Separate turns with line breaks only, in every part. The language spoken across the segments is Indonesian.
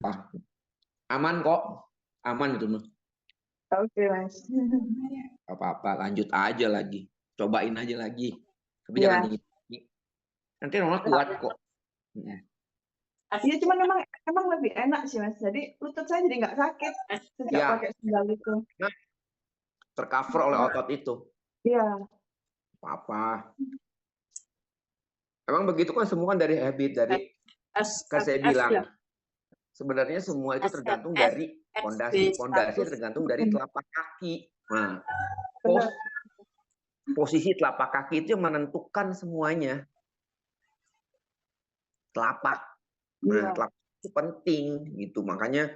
Ah, aman kok, aman itu mah.
Oke, Mas.
Apa-apa, lanjut aja lagi, cobain aja lagi. Tapi jangan
Iya.
tinggi. Nanti Nona kuat kok.
Iya, cuman emang lebih enak sih, Mas. Jadi lutut saya jadi nggak sakit sejak
Ya,
pakai sendal itu.
tercover oleh otot itu.
Iya.
Apa? Emang begitu kan semua kan dari habit, dari kan saya bilang sebenarnya semua itu tergantung dari pondasi. Pondasi tergantung dari telapak kaki. Nah,
Benar.
posisi telapak kaki itu yang menentukan semuanya. Telapak. Nah,
Iya.
telapak itu penting gitu. Makanya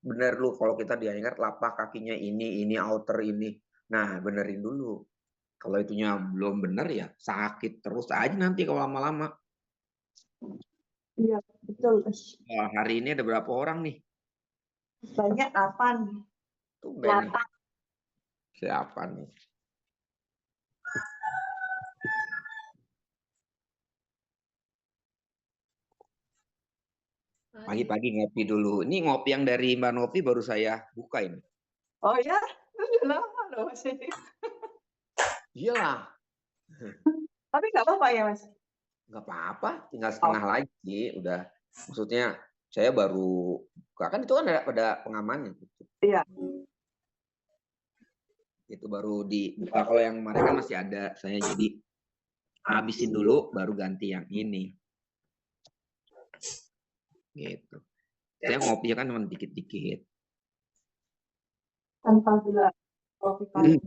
benar lu kalau kita dianggap telapak kakinya ini outer ini. Nah, benerin dulu. Kalau itunya belum benar ya sakit terus aja nanti kalau lama-lama.
Iya, betul, Mas.
Wah, hari ini ada berapa orang nih?
Banyak 8.
Tumben nih. Siapa nih? Pagi-pagi ngopi dulu. Ini ngopi yang dari Mbak Novi baru saya buka ini.
Oh ya? Udah lama loh, Mas.
Iyalah,
Tapi nggak apa-apa ya, Mas?
nggak apa-apa. Tinggal setengah lagi. Udah, maksudnya saya baru buka. Kan itu kan ada pengamannya.
Iya.
Itu baru dibuka. Kalau yang kemarin kan masih ada. Saya jadi habisin dulu, baru ganti yang ini. Gitu. Saya ngopi kan cuma dikit-dikit.
Tanpa gula. Kopi pahit.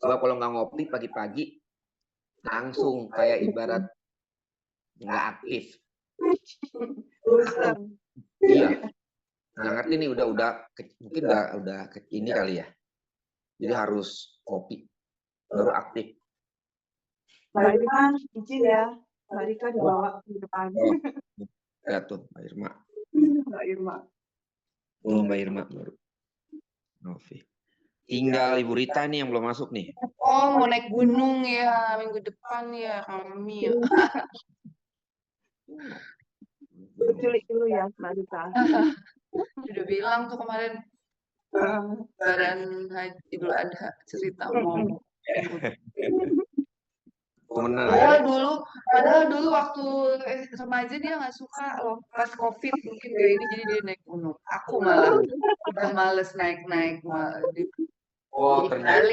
Sebab kalau nggak ngopi pagi-pagi langsung kayak ibarat nggak aktif. Iya. Nggak ngerti nih udah mungkin udah ini kali ya. Jadi harus kopi baru aktif.
Mbak Irma, izin ya. Mbak Rika dibawa di depan.
Oh, ya tuh Mbak Irma.
Mbak Irma.
Oh, Mbak Irma baru. Novi. Tinggal Ibu Rita nih yang belum masuk nih.
Oh, mau naik gunung ya minggu depan ya kami ya.
Berculik dulu ya, Mbak Rika.
Udah bilang tuh kemarin Lebaran Idul Adha cerita mau padahal dulu waktu remaja dia nggak suka loh, pas COVID mungkin kayak ini jadi dia naik gunung. Aku malah udah males naik-naik,
Oh, ternyata.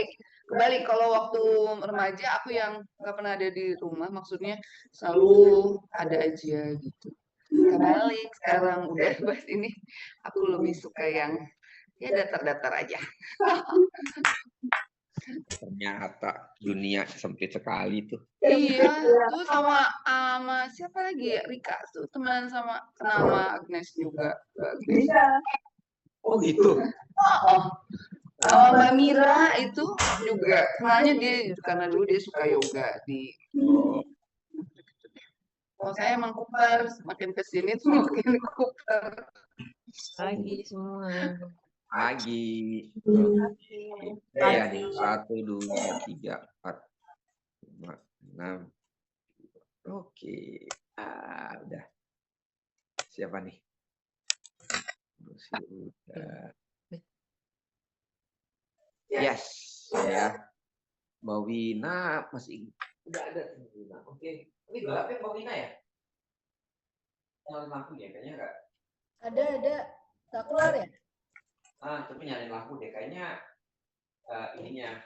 kebalik kalau waktu remaja aku yang nggak pernah ada di rumah, maksudnya selalu ada aja gitu. Kebalik sekarang udah bahas ini, aku lebih suka yang ya datar-datar aja.
Ternyata dunia sempit sekali tuh.
Iya, tuh sama siapa lagi ya? Rika tuh teman sama nama Agnes juga. Agnes.
Oh gitu.
Oh, sama Mbak Mira itu juga kenalnya dia karena dulu dia suka yoga di. Oh saya emang kupar, makin kesini tuh makin kupar.
Pagi semua.
Pagi. Ya nih 1, 2, 3, 4, 5, 6. Oke. Udah. Siapa nih? Udah. Yes, ya. Mbak Wina masih udah ada Mbak Wina. Oke. Ini gelapnya Mbak Wina ya? Nyalain lampu ya kayaknya enggak.
Ada. Tak keluar ya?
Tapi nyalain lampu deh kayaknya ininya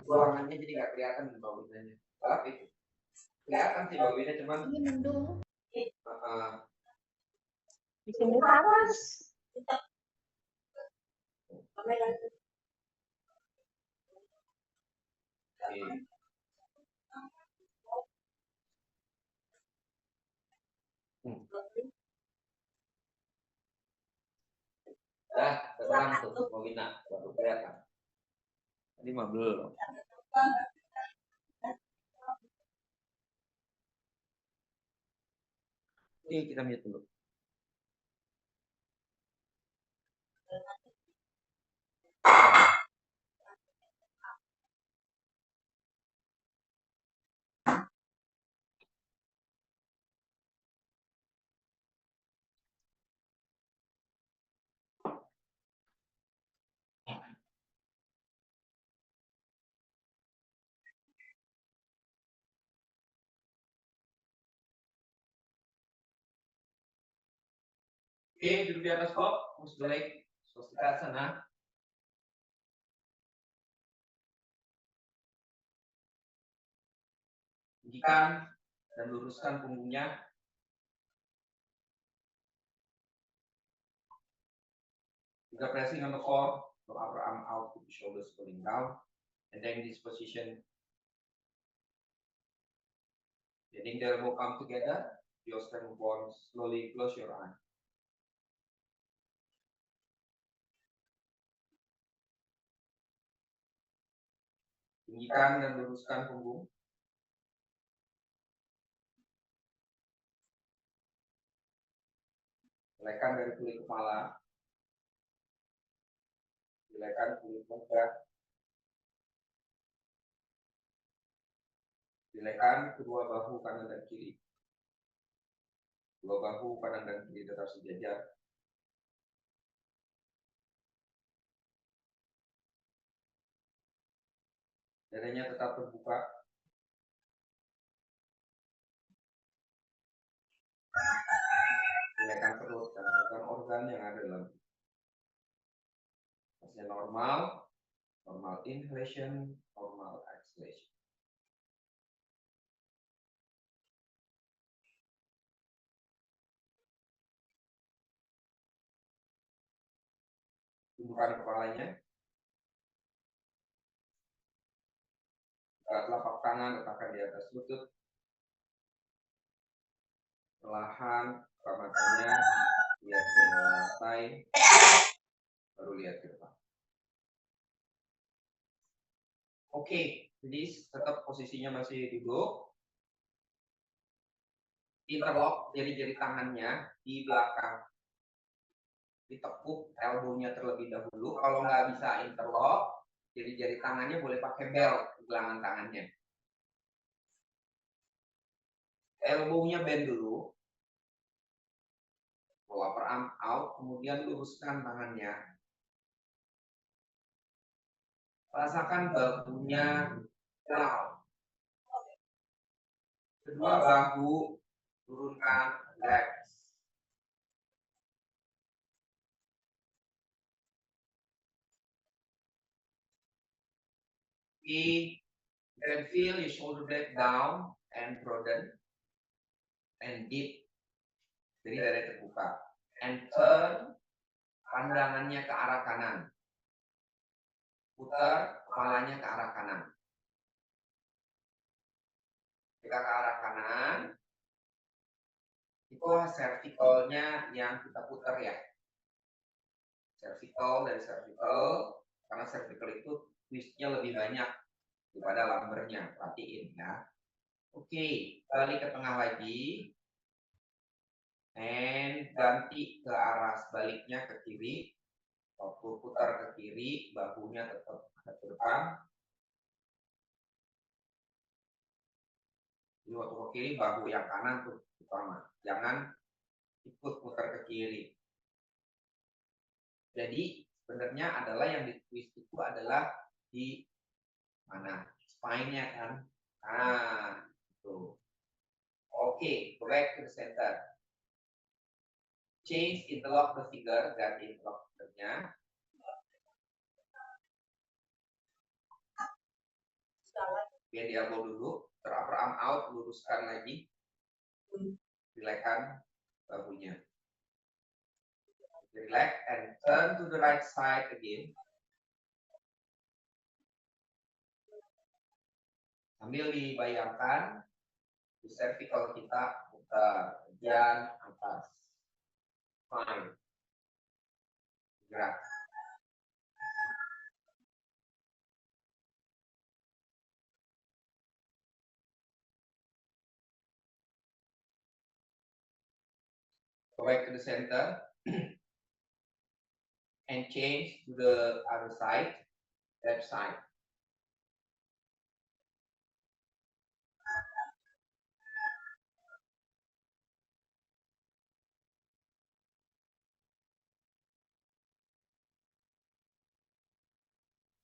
ruangannya jadi nggak kelihatan Mbak Winanya. Gelap itu. Kelihatan sih Mbak Wina cuman
Ini mendung.
Di sini panas.
Terang tuh Mbak Wina baru kelihatan. Tadi mah belum. Ini kita mute dulu. Oke, duduk di atas kok, terus balik, Swastikasana. Tinggikan dan luruskan punggungnya. Juga pressing on the floor, the upper arm out, keep the shoulders pulling down, and then in this position, letting the elbow come together, your strength bones, slowly close your eyes. Tinggikan dan luruskan punggung. Lekan dari kulit kepala. Lekan kulit muka. Lekan kedua bahu kanan dan kiri. Dua bahu kanan dan kiri tetap sejajar. Dadanya tetap terbuka. Lekan perut dan organ-organ yang ada dalam. Masih normal, normal inhalation, normal exhalation. Tundukkan kepalanya. Telapak tangan letakkan di atas lutut. Perlahan, buka matanya, lihat ke lantai, baru lihat ke depan. Oke, jadi tetap posisinya masih duduk. Interlock jari-jari tangannya di belakang. Ditekuk elbow-nya terlebih dahulu. Kalau nggak bisa interlock, jari-jari tangannya boleh pakai belt di gelangan tangannya. Elbow-nya bend dulu. Upper arm out, kemudian luruskan tangannya. Rasakan bahunya down. Kedua bahu turunkan, relax. You can feel your shoulder blade down and broaden and deep. Jadi dada terbuka. And turn pandangannya ke arah kanan. Putar kepalanya ke arah kanan. Jika ke arah kanan, itu cervicalnya yang kita putar ya. Cervical dari cervical, karena cervical itu twistnya lebih banyak daripada lumbarnya. Perhatiin ya. Oke, balik ke tengah lagi. And ganti ke arah sebaliknya ke kiri. Waktu putar ke kiri, bahunya tetap ke depan. Jadi waktu ke kiri, bahu yang kanan tuh utama. Jangan ikut putar ke kiri. Jadi sebenarnya adalah yang di twist itu adalah di mana? Spine-nya kan. Nah, itu. Oke, go back to the center. Change interlock the finger, ganti interlock fingernya. Biar di elbow dulu, upper arm out, luruskan lagi. Relaxkan bahunya. Relax and turn to the right side again. Sambil dibayangkan di cervical kita putar bagian atas. Fine. Gerak. Go back to the center and change to the other side, left side.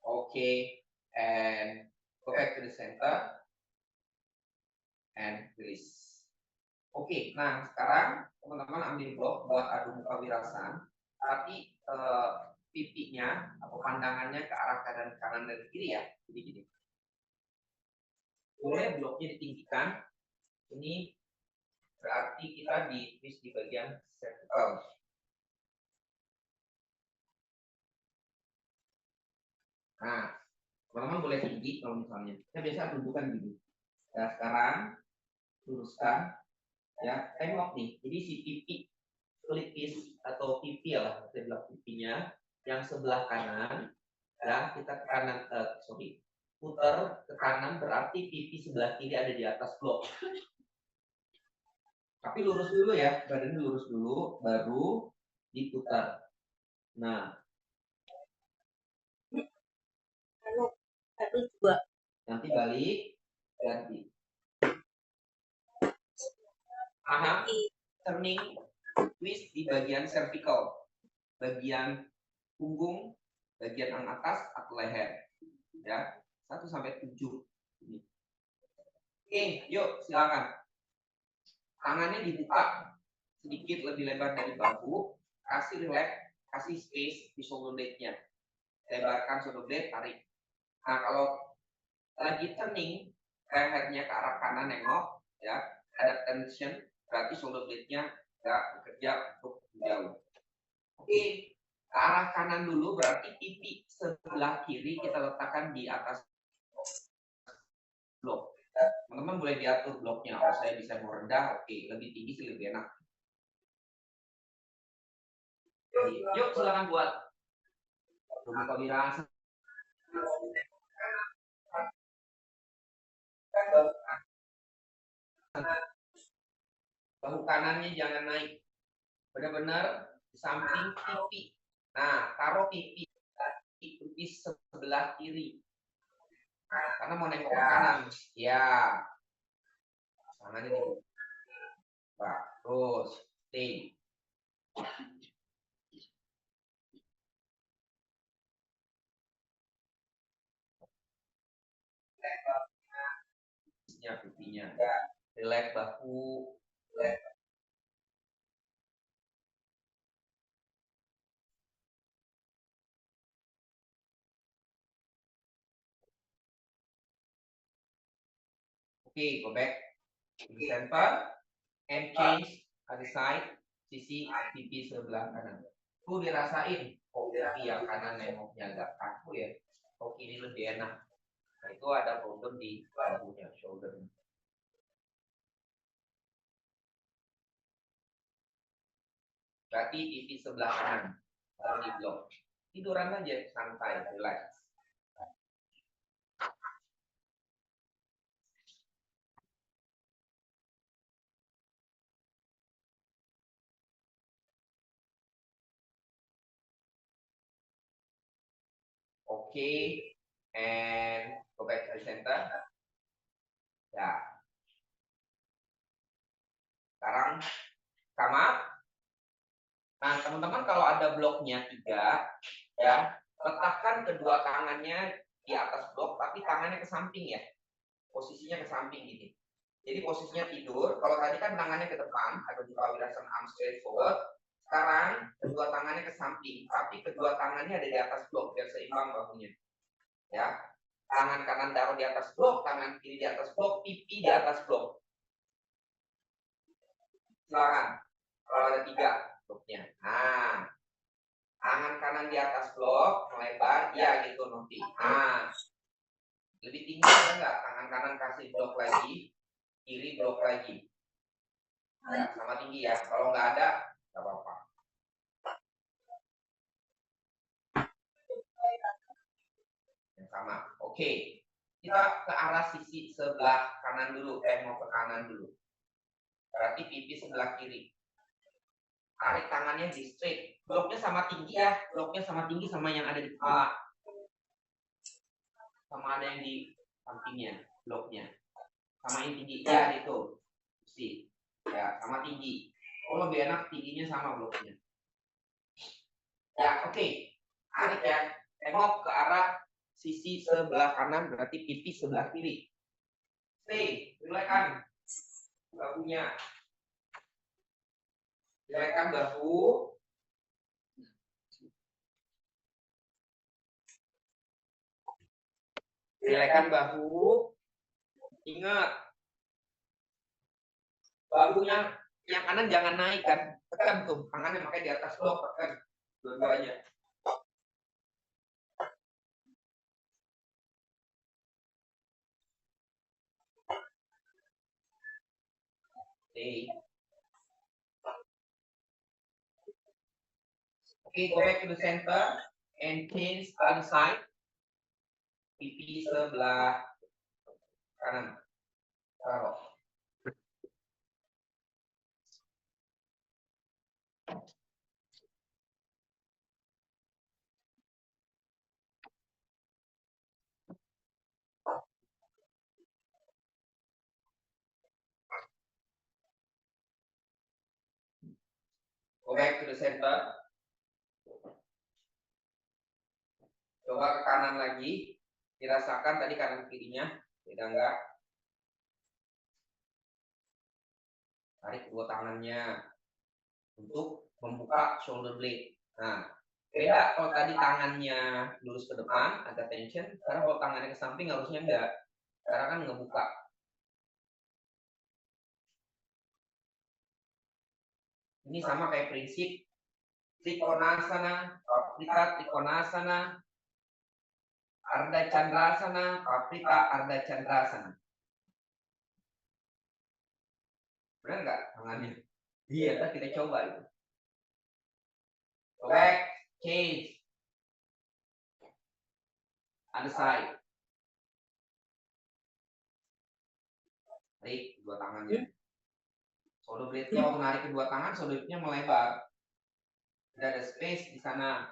Okay, and go back to the center and release. Oke, nah sekarang teman-teman ambil blok buat adu muka wirasan, tapi pipinya atau pandangannya ke arah kanan dan kiri ya. Jadi gini. Boleh bloknya ditinggikan. Ini berarti kita di twist di bagian vertikal. Nah, teman-teman boleh tinggi kalau misalnya. Saya biasa tunjukkan gini. Nah, sekarang luruskan, ya tengok nih. Jadi si pipi pelipis atau pipi lah, kita bilang pipinya yang sebelah kanan, ya kita ke kanan, putar ke kanan berarti pipi sebelah kiri ada di atas blok. Tapi lurus dulu ya, badannya lurus dulu, baru diputar. Nah, nanti balik, ganti. Turning twist di bagian cervical, bagian punggung, bagian atas atau leher, ya 1 sampai 7. Oke, yuk silakan. Tangannya dibuka sedikit lebih lebar dari bahu, kasih relax, kasih space di shoulder blade-nya. Lebarkan shoulder blade, tarik. Nah, kalau lagi turning, lehernya ke arah kanan nengok, ya, ada tension, berarti shoulder blade-nya nggak bekerja untuk jauh. Oke, ke arah kanan dulu, berarti pipi sebelah kiri kita letakkan di atas blok. Teman-teman boleh diatur bloknya. Oh, saya bisa mau rendah, oke, lebih tinggi sih lebih enak. Yuk silakan buat muka wirasan. Bahu kanannya jangan naik, benar-benar di samping pipi. Nah, taruh pipi sebelah kiri, karena mau nengok ke kanan. Ya, tangannya dibuka. Terus stay. Pipinya, relax bahu. Oke, go back to the center and change other side, sisi pipi sebelah kanan. Tuh dirasain, kok pipi yang kanan nengoknya agak kaku ya, kok kiri lebih enak. Nah, itu ada problem di bahunya, shoulder. Berarti pipi sebelah kanan mau di blok. Tiduran aja santai, relax. Oke, and go back to the center. Ya. Sekarang come up. Nah, teman-teman kalau ada bloknya 3, ya, letakkan kedua tangannya di atas blok, tapi tangannya ke samping ya. Posisinya ke samping gini. Jadi posisinya tidur, kalau tadi kan tangannya ke depan, ada muka wirasan arm straight forward. Sekarang kedua tangannya ke samping, tapi kedua tangannya ada di atas blok biar seimbang bahunya. Ya, tangan kanan taruh di atas blok, tangan kiri di atas blok, pipi di atas blok. Silakan. Kalau ada 3 bloknya. Nah, tangan kanan di atas blok, melebar, ya gitu nanti. Nah, lebih tinggi ada nggak? Tangan kanan kasih blok lagi, kiri blok lagi. Ya, sama tinggi ya. Kalau nggak ada, nggak apa-apa. Yang sama. Oke. Kita ke arah sisi sebelah kanan dulu. Mau ke kanan dulu. Berarti pipi sebelah kiri. Tarik tangannya di straight. Bloknya sama tinggi ya. Bloknya sama tinggi sama yang ada di kepala. Sama ada yang di sampingnya. Bloknya. Sama yang tinggi. Ya, itu. Mesti. Ya, sama tinggi. Oh, lebih enak tingginya sama bloknya. Ya, oke. Tarik ya. Tengok ke arah sisi sebelah kanan, berarti pipi sebelah kiri. Stay. Relaxkan bahunya. Gerakan bahu. Gerakan bahu. Ingat. Bahunya yang kanan jangan naik kan. Tekan tuh. Tangannya makanya di atas blok. Tekan. Dua-duanya. Okay, go back to the center and change other side. Pipi sebelah kanan. Taruh. Go back to the center. Coba ke kanan lagi. Dirasakan tadi kanan kirinya. Beda enggak? Tarik kedua tangannya untuk membuka shoulder blade. Nah, beda kalau tadi tangannya lurus ke depan, ada tension. Sekarang kalau tangannya ke samping harusnya enggak. Sekarang kan ngebuka. Ini sama kayak prinsip Trikonasana, Paprika Trikonasana, Ardha Chandrasana, Paprika Ardha Chandrasana. Benar nggak tangannya? Iya, kita coba itu. Go back, change. Other side. Tarik kedua tangannya. Shoulder blade-nya waktu narik kedua tangan, shoulder blade-nya melebar. Tidak ada space di sana.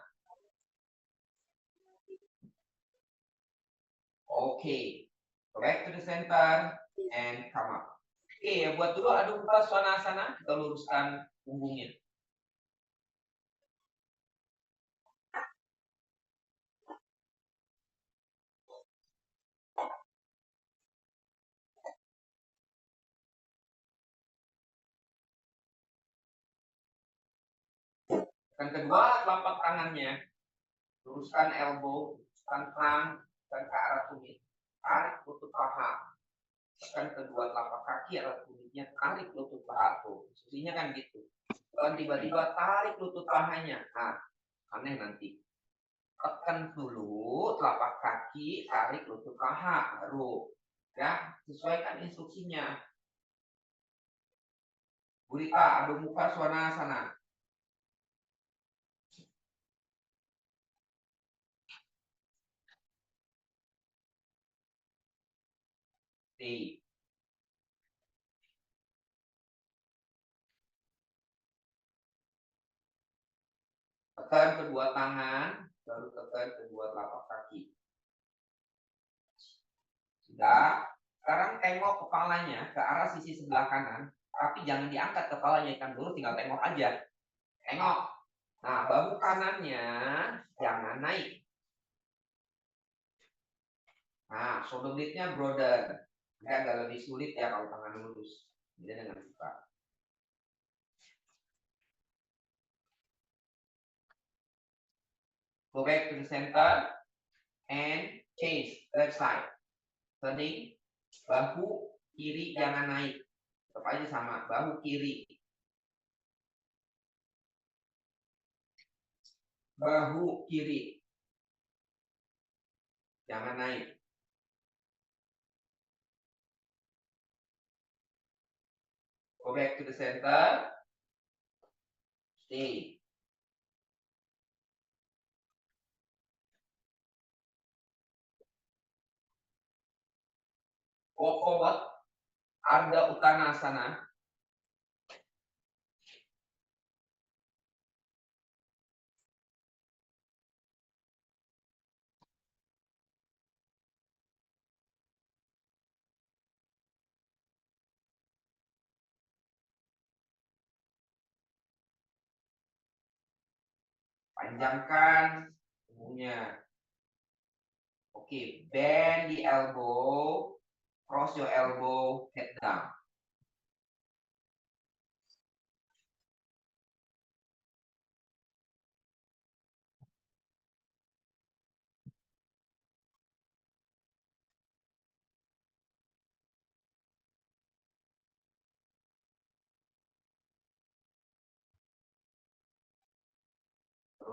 Oke. Go back to the center and come up. Oke, buat dulu Adho Mukha Svanasana, kita luruskan punggungnya. Dan kedua, telapak tangannya. Luruskan elbow, luruskan tangan, dan ke arah tumit. Tarik lutut paha. Tekan kedua telapak kaki arah tumitnya, tarik lutut paha tuh. Posisinya kan gitu. Dan tiba-tiba tarik lutut pahanya. Nah, aneh nanti. Tekan dulu telapak kaki, tarik lutut paha, baru. Ya, sesuaikan instruksinya. Gurita, Adho Mukha Svanasana. T. Tekan kedua tangan, baru tekan kedua telapak kaki. Sudah. Sekarang tengok kepalanya ke arah sisi sebelah kanan, tapi jangan diangkat kepalanya, ikan dulu tinggal tengok aja. Tengok. Nah, bahu kanannya jangan naik. Nah, shoulder blade-nya broaden. Ini agak lebih sulit ya kalau tangan lurus. Beda dengan buka. Go back to the center and change left side. Turning, bahu kiri jangan naik. Tetap aja sama, bahu kiri. Bahu kiri. Jangan naik. Go back to the center. Stay. Go forward. Ardha Uttanasana. Panjangkan punggungnya. Oke, bend the elbow. Cross your elbow, head down.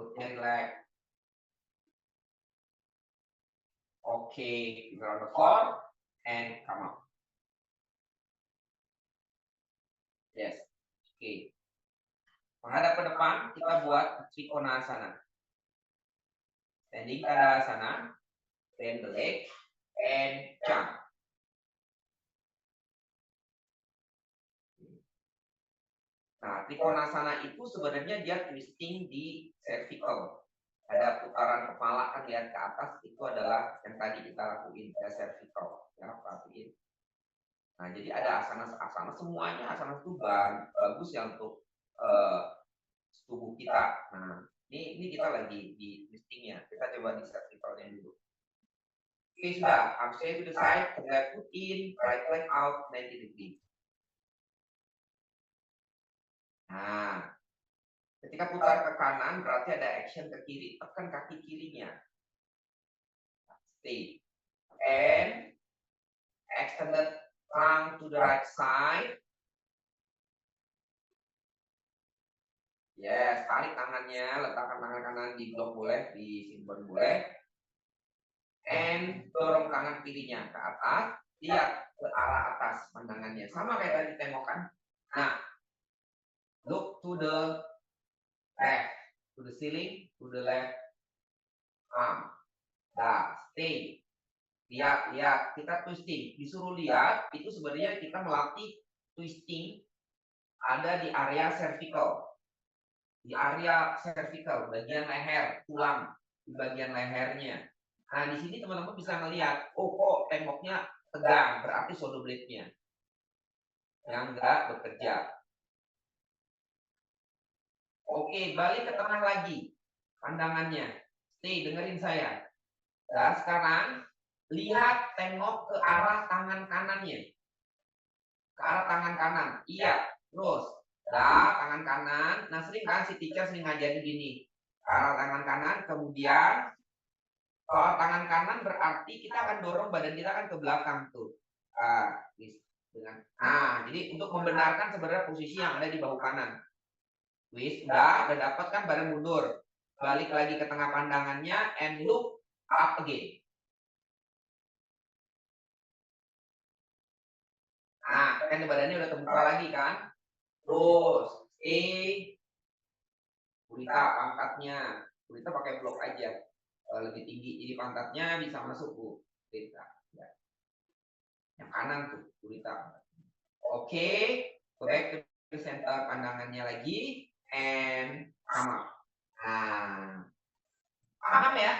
perutnya relax. Oke, you're on the floor and come up. Yes, oke. Menghadap ke depan, kita buat Trikonasana. Standing Tadasana, bend the leg, and jump. Nah, Trikonasana itu sebenarnya dia twisting di cervical. Ada putaran kepala kan lihat ke atas, itu adalah yang tadi kita lakuin, ya cervical. Ya, perhatiin. Nah, jadi ada asana-asana, semuanya asana itu bagus ya untuk tubuh kita. Nah, ini kita lagi di twistingnya. Kita coba di cervicalnya dulu. Oke, sudah. Arms to the side, left foot in, right leg out, 90 degree. Nah, ketika putar ke kanan berarti ada action ke kiri. Tekan kaki kirinya. Stay. And extended trunk to the right side. Yes, tarik tangannya, letakkan tangan kanan di blok boleh, disimpan boleh. And dorong tangan kirinya ke atas, lihat ke arah atas pandangannya. Sama kayak tadi tengokan. Nah, look to the left, to the ceiling, to the left arm. Nah, stay. Lihat, kita twisting. Disuruh lihat, itu sebenarnya kita melatih twisting ada di area cervical. Di area cervical, bagian leher, tulang, di bagian lehernya. Nah, di sini teman-teman bisa melihat, oh kok temboknya tegang, berarti shoulder blade-nya yang enggak bekerja. Oke, balik ke tengah lagi pandangannya. Stay, dengerin saya. Nah, sekarang lihat, tengok ke arah tangan kanannya. Ke arah tangan kanan. Iya, terus. Nah, tangan kanan. Nah, sering kan si teacher sering ngajarin gini. Ke arah tangan kanan, kemudian kalau tangan kanan berarti kita akan dorong badan kita kan ke belakang tuh. Jadi untuk membenarkan sebenarnya posisi yang ada di bahu kanan. Udah dapat kan badan mundur. Balik lagi ke tengah pandangannya and look up again. Nah, kan badannya udah terbuka lagi kan. Terus, Gurita pangkatnya. Gurita pakai blok aja. Lebih tinggi, jadi pantatnya bisa masuk Bu. Gurita. Ya. Yang kanan tuh, Gurita. Oke, go back to center pandangannya lagi. And come up. Nah, paham ya?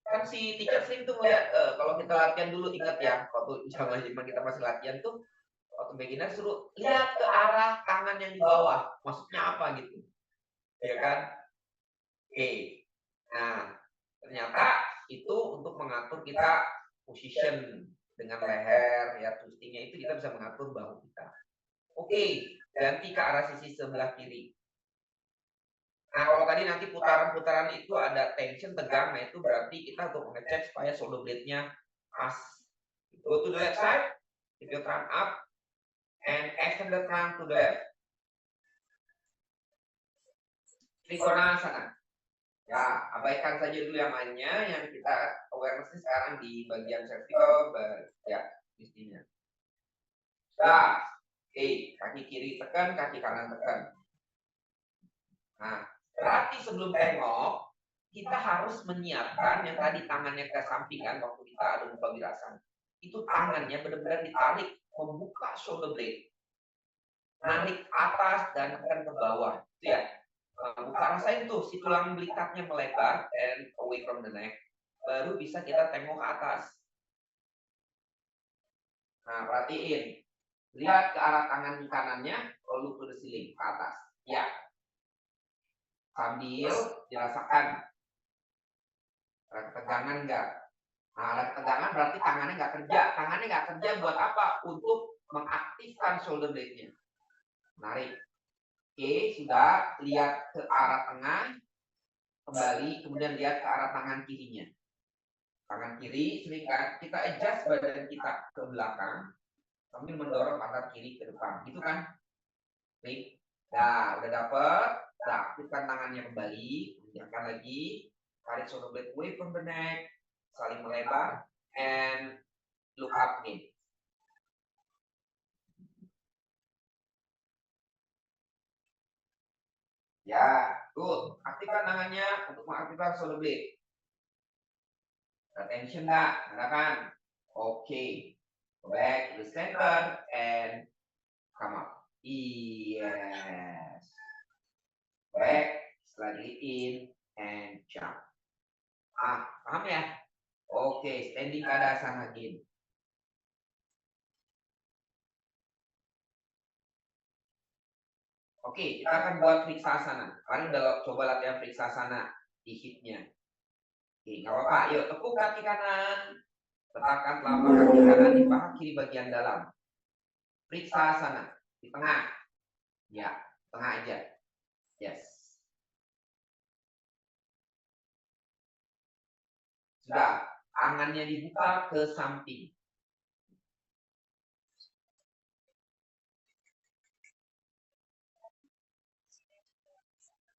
Kan si teacher sering tuh melihat, kalau kita latihan dulu, ingat ya, waktu zaman kita masih latihan tuh, waktu beginner suruh lihat ke arah tangan yang di bawah, maksudnya apa gitu, ya kan? Oke, nah ternyata itu untuk mengatur kita position dengan leher, ya twistingnya itu kita bisa mengatur bahu kita. Oke, ganti ke arah sisi sebelah kiri. Nah, kalau tadi nanti putaran-putaran itu ada tension, tegang, nah itu berarti kita untuk mengecek supaya shoulder blade-nya pas. Go to the left side, keep your trunk up, and extend the trunk to the left. Trikonasana. Ya, abaikan saja dulu yang lainnya, yang kita awareness sekarang di bagian cervical, ya, istinya. Nah, kaki kiri tekan, kaki kanan tekan. Nah, berarti sebelum tengok, kita harus menyiapkan yang tadi tangannya ke sampingan waktu kita ada muka birasan. Itu tangannya benar-benar ditarik, membuka shoulder blade. Narik atas dan tekan ke bawah. Itu ya. Buka, rasain tuh si tulang belikatnya melebar and away from the neck. Baru bisa kita tengok ke atas. Nah, perhatiin. Lihat ke arah tangan kanannya, lalu ke ceiling, ke atas. Ya. Sambil dirasakan. Ada ketegangan enggak? Nah, ada ketegangan berarti tangannya nggak kerja. Tangannya nggak kerja buat apa? Untuk mengaktifkan shoulder blade-nya. Narik. Oke, sudah. Lihat ke arah tengah. Kembali, kemudian lihat ke arah tangan kirinya. Tangan kiri, sering kan? Kita adjust badan kita ke belakang. Sambil mendorong pantat kiri ke depan. Gitu kan? Baik. Nah, udah dapet. Nah, aktifkan tangannya kembali. Kencangkan lagi. Tarik shoulder blade away from the neck. Saling melebar. And look up nih. Ya, good. Aktifkan tangannya untuk mengaktifkan shoulder blade. Attention nggak? Ada kan? Oke. Go back to the center and come up. Yes. Back, slightly in and jump. Paham ya? Oke, standing Kadasana again. Oke, kita akan buat Vriksasana. Kalian udah coba latihan Vriksasana di hipnya. Oke, nggak apa-apa. Yuk, tepuk kaki kanan. Letakkan telapak kaki kanan di paha kiri bagian dalam. Vriksasana di tengah. Ya, tengah aja. Yes. Sudah, tangannya dibuka ke samping.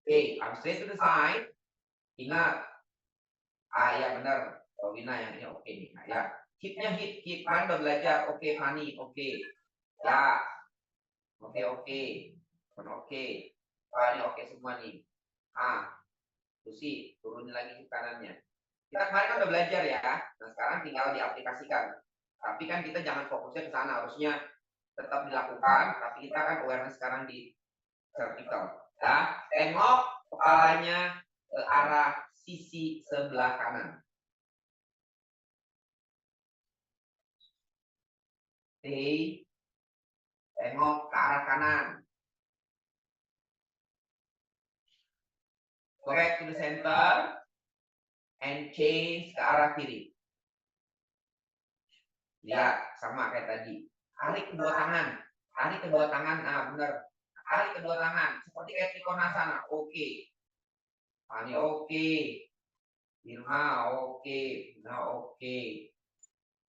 Oke, arm straight to the side. Ingat. Ya benar. Wina yang ini oke nih. Nah, ya. Hipnya hip. Kalian udah belajar. Oke, Fani. Oke. Ya. Oke. Oke. Ini oke semua nih. Susi, turunin lagi hip kanannya. Kita kemarin kan udah belajar ya. Nah, sekarang tinggal diaplikasikan. Tapi kan kita jangan fokusnya ke sana. Harusnya tetap dilakukan. Tapi kita kan awareness sekarang di vertical. Ya, tengok kepalanya ke arah sisi sebelah kanan. Stay. Tengok ke arah kanan. Go back to the center. And change ke arah kiri. Lihat, sama kayak tadi. Tarik kedua tangan. Nah, benar. Tarik kedua tangan. Seperti kayak Trikonasana. Oke. Ini oke. Irma oke. Nah, oke.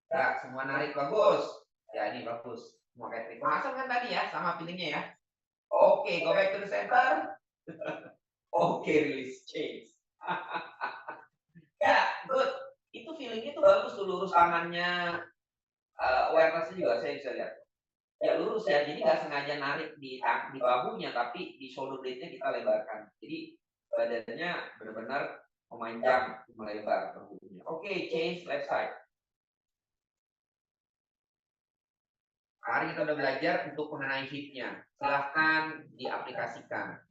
Ya, semua narik bagus. Ya, ini bagus. Semua kayak Trikonasana kan tadi ya. Sama feelingnya ya. Oke, go back to the center. Oke, release. Change. Ya, good. Itu feelingnya tuh bagus tuh, lurus tangannya. Awareness-nya juga saya bisa lihat. Ya lurus ya, jadi nggak sengaja narik di bahunya, tapi di shoulder blade-nya kita lebarkan. Jadi badannya benar-benar memanjang, melebar bahunya. Oke, change left side. Hari kita udah belajar untuk mengenai hip-nya. Silahkan diaplikasikan.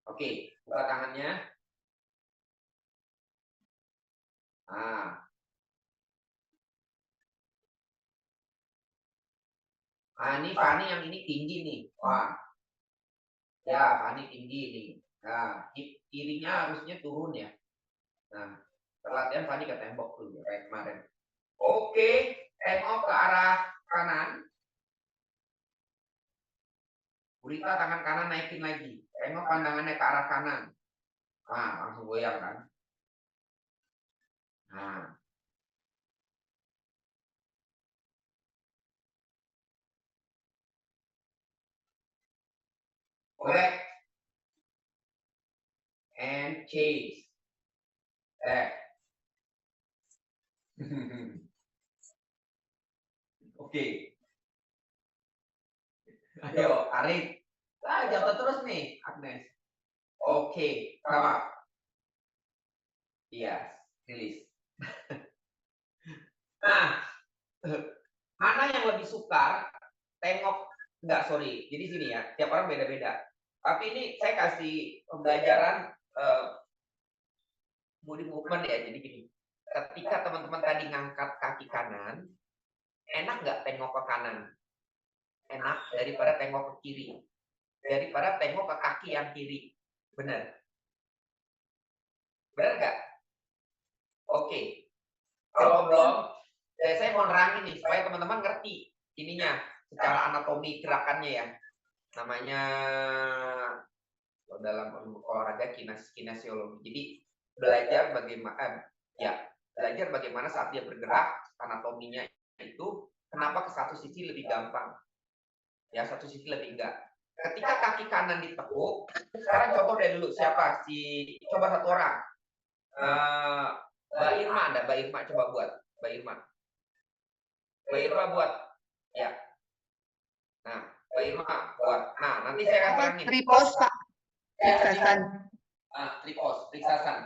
Oke, buka tangannya. Ini Fani yang ini tinggi nih. Wah. Ya, Fani tinggi nih. Nah, kirinya harusnya turun ya. Nah, perlatihan Fani ke tembok dulu kayak kemarin. Oke, tengok ke arah kanan. Gurita tangan kanan naikin lagi. Tengok pandangannya ke arah kanan. Nah, langsung goyang kan. Nah. Correct. And change. Oke. Ayo, Arif. Jatuh terus nih, Agnes. Oke, sama. Iya, release. Nah, mana yang lebih suka tengok, jadi sini ya, tiap orang beda-beda. Tapi ini saya kasih pembelajaran body movement ya, jadi gini. Ketika teman-teman tadi ngangkat kaki kanan, enak nggak tengok ke kanan? Enak daripada tengok ke kiri. Daripada tengok ke kaki yang kiri. Benar? Benar nggak? Oke. Kalau belum, saya mau nerangin nih supaya teman-teman ngerti ininya secara anatomi gerakannya ya. Namanya dalam olahraga kinesiologi. Jadi belajar bagaimana saat dia bergerak anatominya itu kenapa ke satu sisi lebih gampang. Ya, satu sisi lebih enggak. Ketika kaki kanan ditekuk, sekarang contoh dari dulu siapa coba satu orang. Mbak Irma ada, Mbak Irma coba buat. Mbak Irma buat. Ya. Nah, Mbak Irma buat. Nah, nanti saya akan terangin.
Tripos, Pak. Fiksasan.
Fiksasan.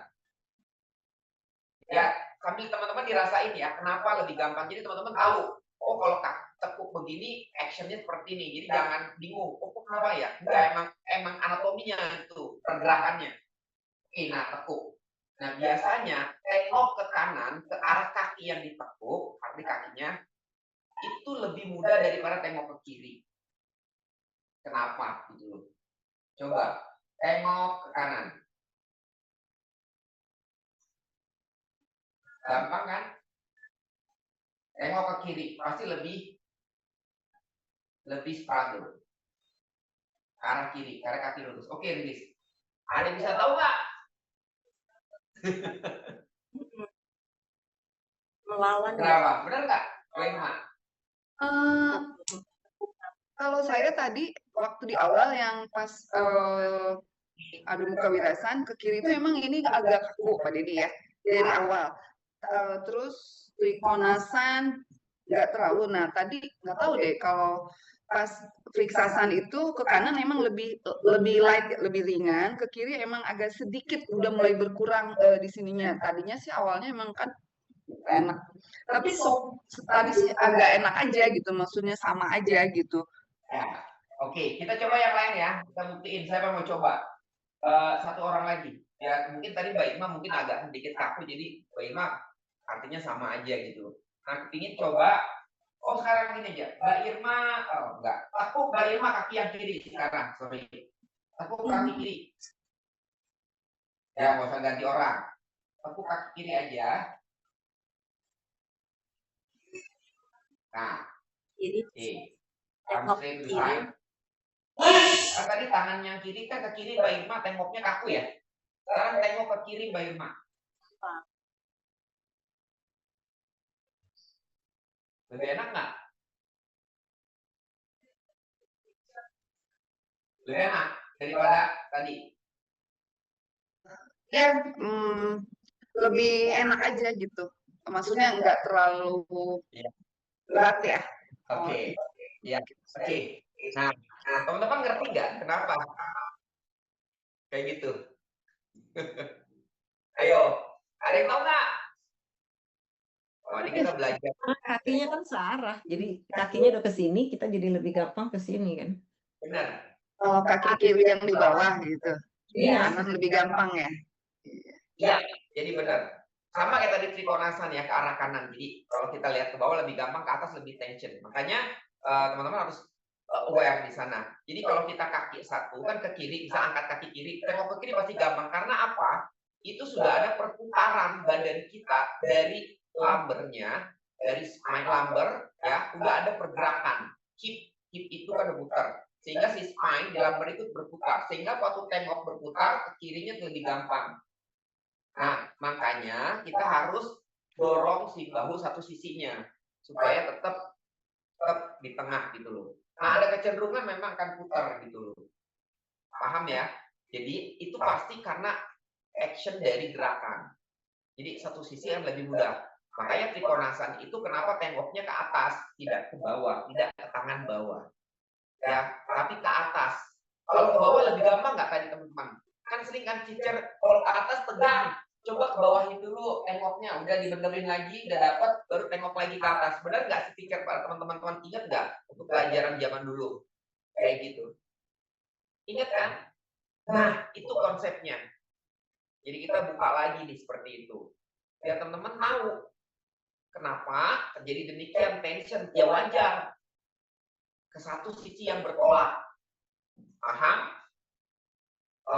Ya, sambil teman-teman dirasain ya, kenapa lebih gampang. Jadi teman-teman tahu, oh kalau tekuk begini, actionnya seperti ini. Jadi jangan bingung, oh kenapa ya? Enggak, emang anatominya itu, pergerakannya. Oke, nah tekuk. Nah biasanya tengok ke kanan, ke arah kaki yang ditekuk, arti kakinya, itu lebih mudah daripada tengok ke kiri. Kenapa? Gitu. Coba, tengok ke kanan. Gampang kan? Tengok ke kiri, pasti lebih struggle. Ke arah kiri, ke arah kaki lurus. Oke, rilis. Ada yang bisa tahu nggak?
Melawan.
Kenapa? Benar nggak?
Kalau saya tadi waktu di awal yang pas adu muka wirasan ke kiri itu emang ini agak kaku Pak Dedi ya dari awal. Terus trikonasan nggak terlalu. Nah tadi nggak tahu deh kalau pas fiksasan itu ke kanan emang lebih light, lebih ringan. Ke kiri emang agak sedikit udah mulai berkurang di sininya. Tadinya sih awalnya emang kan enak. Tapi tadi sih agak enak aja gitu. Maksudnya sama aja gitu.
Ya. Oke, kita coba yang lain ya. Kita buktiin. Saya mau coba satu orang lagi. Ya mungkin tadi Mbak Irma mungkin agak sedikit kaku, jadi Mbak Irma artinya sama aja gitu. Nah, kepingin coba. Oh sekarang ini aja. Mbak Irma, oh enggak. Tekuk Mbak Irma kaki yang kiri sekarang. Sorry. Tekuk kaki kiri. Ya nggak usah ganti orang. Tekuk kaki kiri aja. Nah, oke. Straight to the side. Kan tadi tangan yang kiri kan ke kiri Mbak Irma tengoknya kaku ya. Sekarang tengok ke kiri Mbak Irma. Lebih enak nggak? Lebih enak daripada tadi.
Ya, lebih enak aja gitu. Maksudnya nggak terlalu berat ya.
Oke. Ya, oke. Nah, teman-teman ngerti nggak kenapa? Kayak gitu. Ayo, ada yang tahu nggak? Oh, ini kita belajar.
Kakinya kan searah, jadi kakinya udah ke sini, kita jadi lebih gampang ke sini kan.
Benar.
Oh, kaki kiri yang di bawah gitu.
Iya.
Kanan lebih gampang ya.
Iya, jadi benar. Sama kayak tadi trikonasan ya, ke arah kanan. Jadi kalau kita lihat ke bawah lebih gampang, ke atas lebih tension. Makanya teman-teman harus aware di sana. Jadi kalau kita kaki satu kan ke kiri, bisa angkat kaki kiri, tengok ke kiri pasti gampang. Karena apa? Itu sudah ada perputaran badan kita dari lumbernya, dari spine lumber ya, udah ada pergerakan. Hip itu kan berputar. Sehingga si spine di lumber itu berputar. Sehingga waktu tengok berputar, ke kirinya lebih gampang. Nah, makanya kita harus dorong si bahu satu sisinya supaya tetap di tengah gitu loh. Nah, ada kecenderungan memang akan putar gitu loh. Paham ya? Jadi itu pasti karena action dari gerakan. Jadi satu sisi yang lebih mudah. Makanya trikonasan itu kenapa tengoknya ke atas, tidak ke bawah, tidak ke tangan bawah. Ya, tapi ke atas. Kalau ke bawah lebih gampang nggak tadi teman-teman? Kan sering kan teacher kalau ke atas tegang. Coba ke bawahin dulu tengoknya, udah dibenerin lagi, udah dapat, baru tengok lagi ke atas. Benar nggak sih teacher para teman-teman ingat nggak untuk pelajaran zaman dulu kayak gitu? Ingat kan? Nah itu konsepnya. Jadi kita buka lagi nih seperti itu. Biar teman-teman tahu kenapa terjadi demikian tension. Ya wajar. Ke satu sisi yang bertolak. Paham?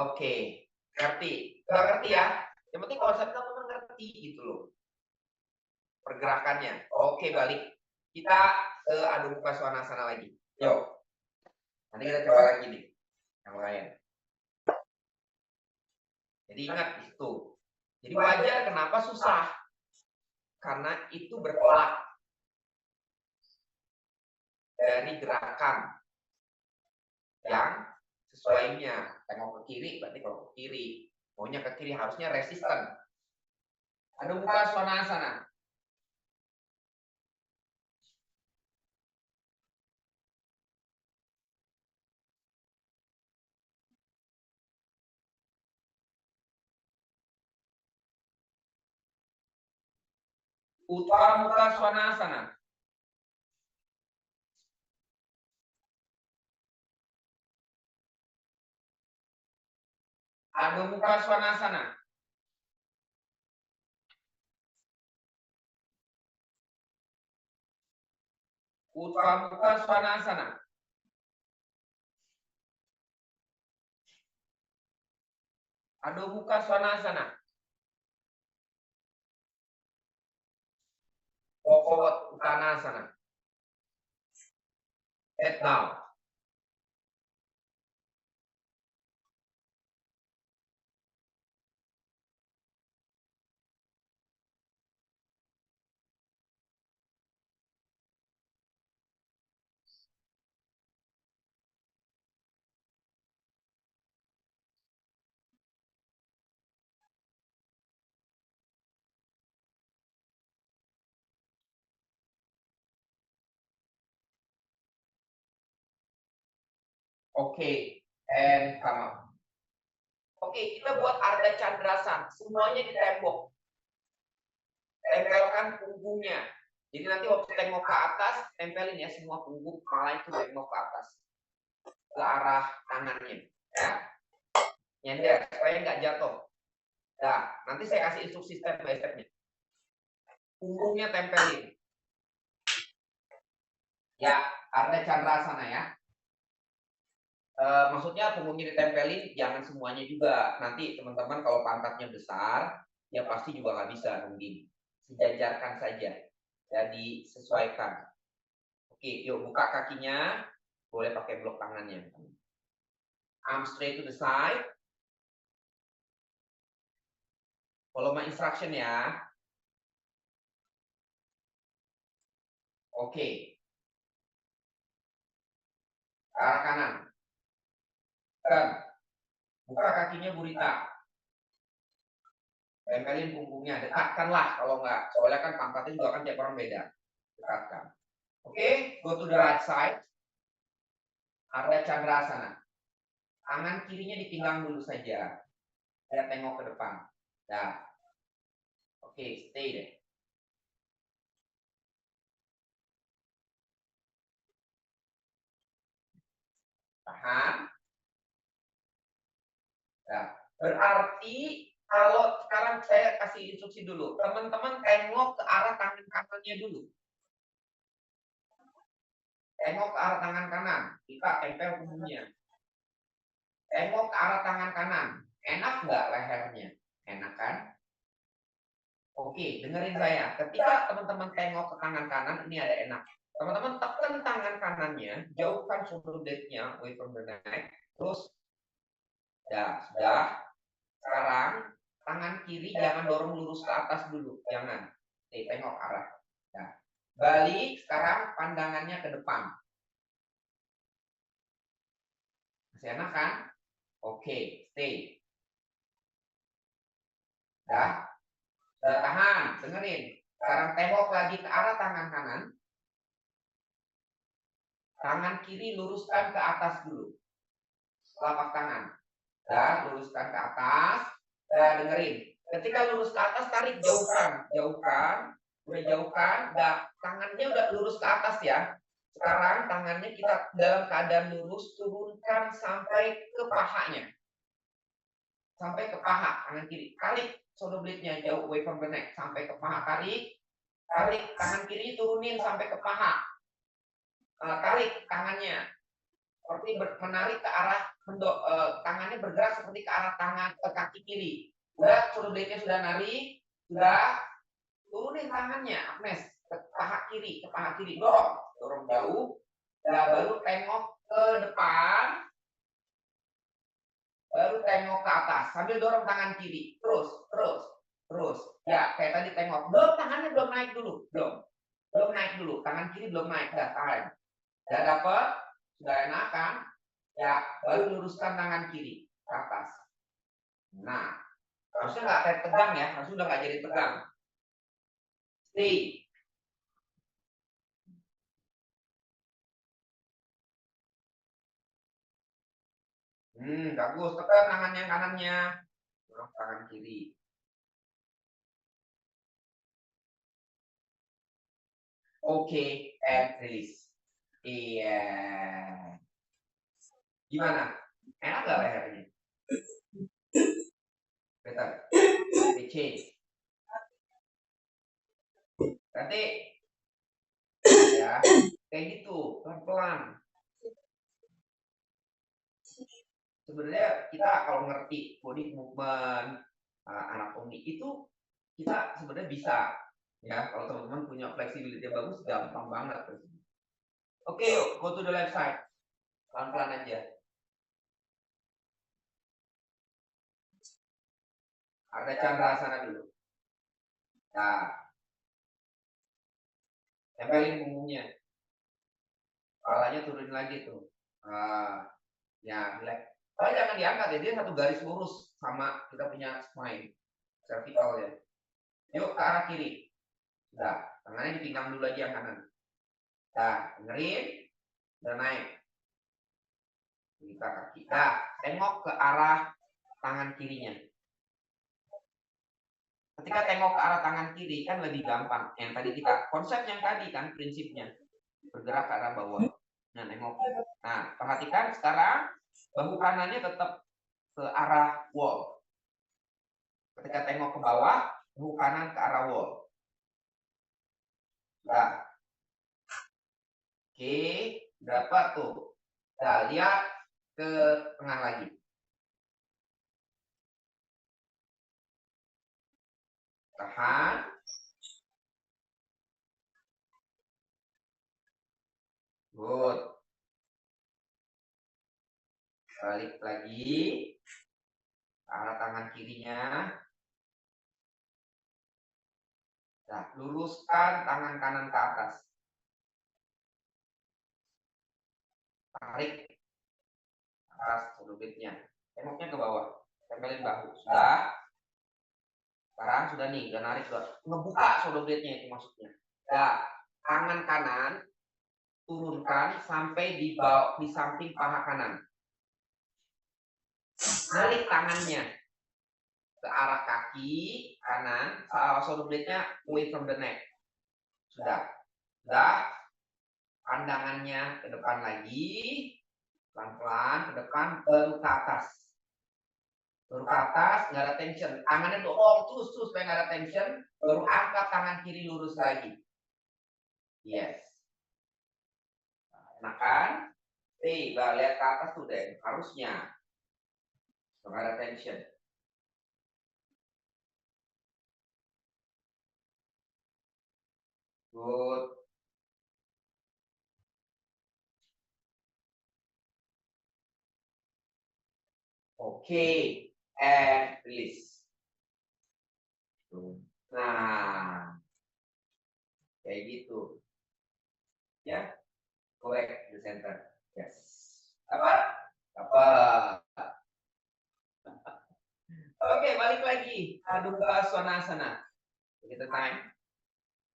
Oke. Ngerti? Nggak ngerti ya? Yang penting konsepnya teman ngerti gitu loh. Pergerakannya. Oke, balik. Kita adu muka swanasana lagi. Yuk. Nanti kita coba lagi nih. Yang lain. Jadi ingat itu. Jadi wajar kenapa susah. Karena itu bertolak dari gerakan. yang sesuainya. Tengok ke kiri, berarti kalau ke kiri. Maunya ke kiri, harusnya resisten. Adho Mukha Svanasana. Utthara Mukha Svanasana. Adho Mukha Svanasana. Utthara Mukha Svanasana. Adho Mukha Svanasana. Bokawat Uttanasana. Head down. Oke, and come up. Oke, kita buat Ardha Chandrasana. Semuanya di tembok. Tempelkan punggungnya. Jadi nanti waktu tengok ke atas, tempelin ya semua punggung kepala itu tengok ke atas. Ke arah tangannya. Ya. Nyender, supaya nggak jatuh. Nah, nanti saya kasih instruksi step by stepnya. Punggungnya tempelin. Ya, Ardha Chandrasana ya. Maksudnya punggungnya ditempelin, jangan semuanya juga. Nanti teman-teman kalau pantatnya besar, ya pasti juga nggak bisa nungging. Sejajarkan saja, ya disesuaikan. Oke, yuk buka kakinya, boleh pakai blok tangannya. Arm straight to the side. Follow my instruction ya. Oke. Arah kanan. Turn. Buka kakinya Burita. Tempelin punggungnya, dekatkanlah kalau enggak. Soalnya kan pantatnya juga kan tiap orang beda. Dekatkan. Oke, go to the right side. Ardha Chandrasana. Tangan kirinya di pinggang dulu saja. Saya tengok ke depan. Dah. Oke, stay deh. Tahan. Nah, berarti kalau sekarang saya kasih instruksi dulu. Teman-teman tengok ke arah tangan kanannya dulu. Tengok ke arah tangan kanan. Kita tempel punggungnya. Tengok ke arah tangan kanan. Enak nggak lehernya? Enak kan? Oke, dengerin saya. Ketika teman-teman tengok ke tangan kanan, ini ada enak. Teman-teman tekan tangan kanannya, jauhkan shoulder blade-nya away from the neck. Terus, ya sudah. Sekarang tangan kiri jangan dorong lurus ke atas dulu, jangan. Tengok arah. Nah, balik sekarang pandangannya ke depan. Masih enak kan? Oke, stay. Dah, sudah tahan, dengerin. Sekarang tengok lagi ke arah tangan kanan. Tangan kiri luruskan ke atas dulu. Telapak tangan. Dah, luruskan ke atas. Dah, dengerin. Ketika lurus ke atas, tarik jauhkan. Jauhkan. Udah jauhkan. Dah, tangannya udah lurus ke atas ya. Sekarang tangannya kita dalam keadaan lurus, turunkan sampai ke pahanya. Sampai ke paha, tangan kiri. Tarik shoulder blade-nya jauh away from the neck. Sampai ke paha, tarik. Tarik, tangan kiri turunin sampai ke paha. Tarik tangannya. Seperti menarik ke arah, tangannya bergerak seperti ke arah tangan ke kaki kiri. Udah, shoulder blade-nya sudah narik. Sudah, turunin tangannya, Agnes. Ke paha kiri, dorong. Dorong jauh. Nah, baru tengok ke depan. Baru tengok ke atas sambil dorong tangan kiri. Terus. Ya, kayak tadi tengok. Tangannya belum naik dulu. Belum naik dulu. Tangan kiri belum naik. Udah, tahan. Udah dapat? Sudah enak kan? Ya, baru luruskan tangan kiri ke atas. Nah, harusnya nggak kayak tegang ya, harusnya udah nggak jadi tegang. Stay. Bagus. Tekan tangan yang kanannya. Dorong tangan kiri. Oke, and release. Iya. Gimana? Enak nggak lehernya? Better. Change. Nanti ya kayak gitu pelan-pelan. Sebenarnya kita kalau ngerti body movement, anatomi itu kita sebenarnya bisa ya. Kalau teman-teman punya fleksibilitas bagus, gampang banget. Oke, yuk go to the left side. Pelan-pelan aja. Ada Chandrasana dulu. Nah, tempelin punggungnya. Kepalanya turunin lagi tuh. Ya, relax. Oh, jangan diangkat ya, dia satu garis lurus sama kita punya spine, cervical ya. Yuk ke arah kiri. Sudah, tangannya dipinggang dulu aja yang kanan. Nah, dengerin, udah naik. Kita kaki. Nah, tengok ke arah tangan kirinya. Ketika tengok ke arah tangan kiri kan lebih gampang. Yang tadi kita konsep yang tadi kan prinsipnya bergerak ke arah bawah. Nah, nengok. Nah, perhatikan sekarang bahu kanannya tetap ke arah wall. Ketika tengok ke bawah, bahu kanan ke arah wall. Nah, oke, dapat tuh. Nah, lihat ke tengah lagi. Tahan. Good. Balik lagi. Arah tangan kirinya. Nah, luruskan tangan kanan ke atas. Tarik atas shoulder-blade-nya. Tengoknya ke bawah. Tempelin bahu. Sudah. Sekarang sudah nih, udah narik, sudah ngebuka shoulder-blade-nya itu maksudnya. Nah, tangan kanan turunkan sampai di bawah, di samping paha kanan. Narik tangannya ke arah kaki kanan, shoulder blade-nya away from the neck. Sudah. Sudah. Pandangannya ke depan lagi. Pelan-pelan ke depan, baru ke atas. Baru ke atas, nggak ada tension. Tangannya dorong terus supaya nggak ada tension. Baru angkat tangan kiri lurus lagi. Yes. Nah kan? Lihat ke atas tuh deh. Harusnya. Nggak ada tension. Good. Oke, and release. Nah, kayak gitu. Ya, correct the center. Yes. Apa? Oke, balik lagi. Adukka Svanasana. Take the time.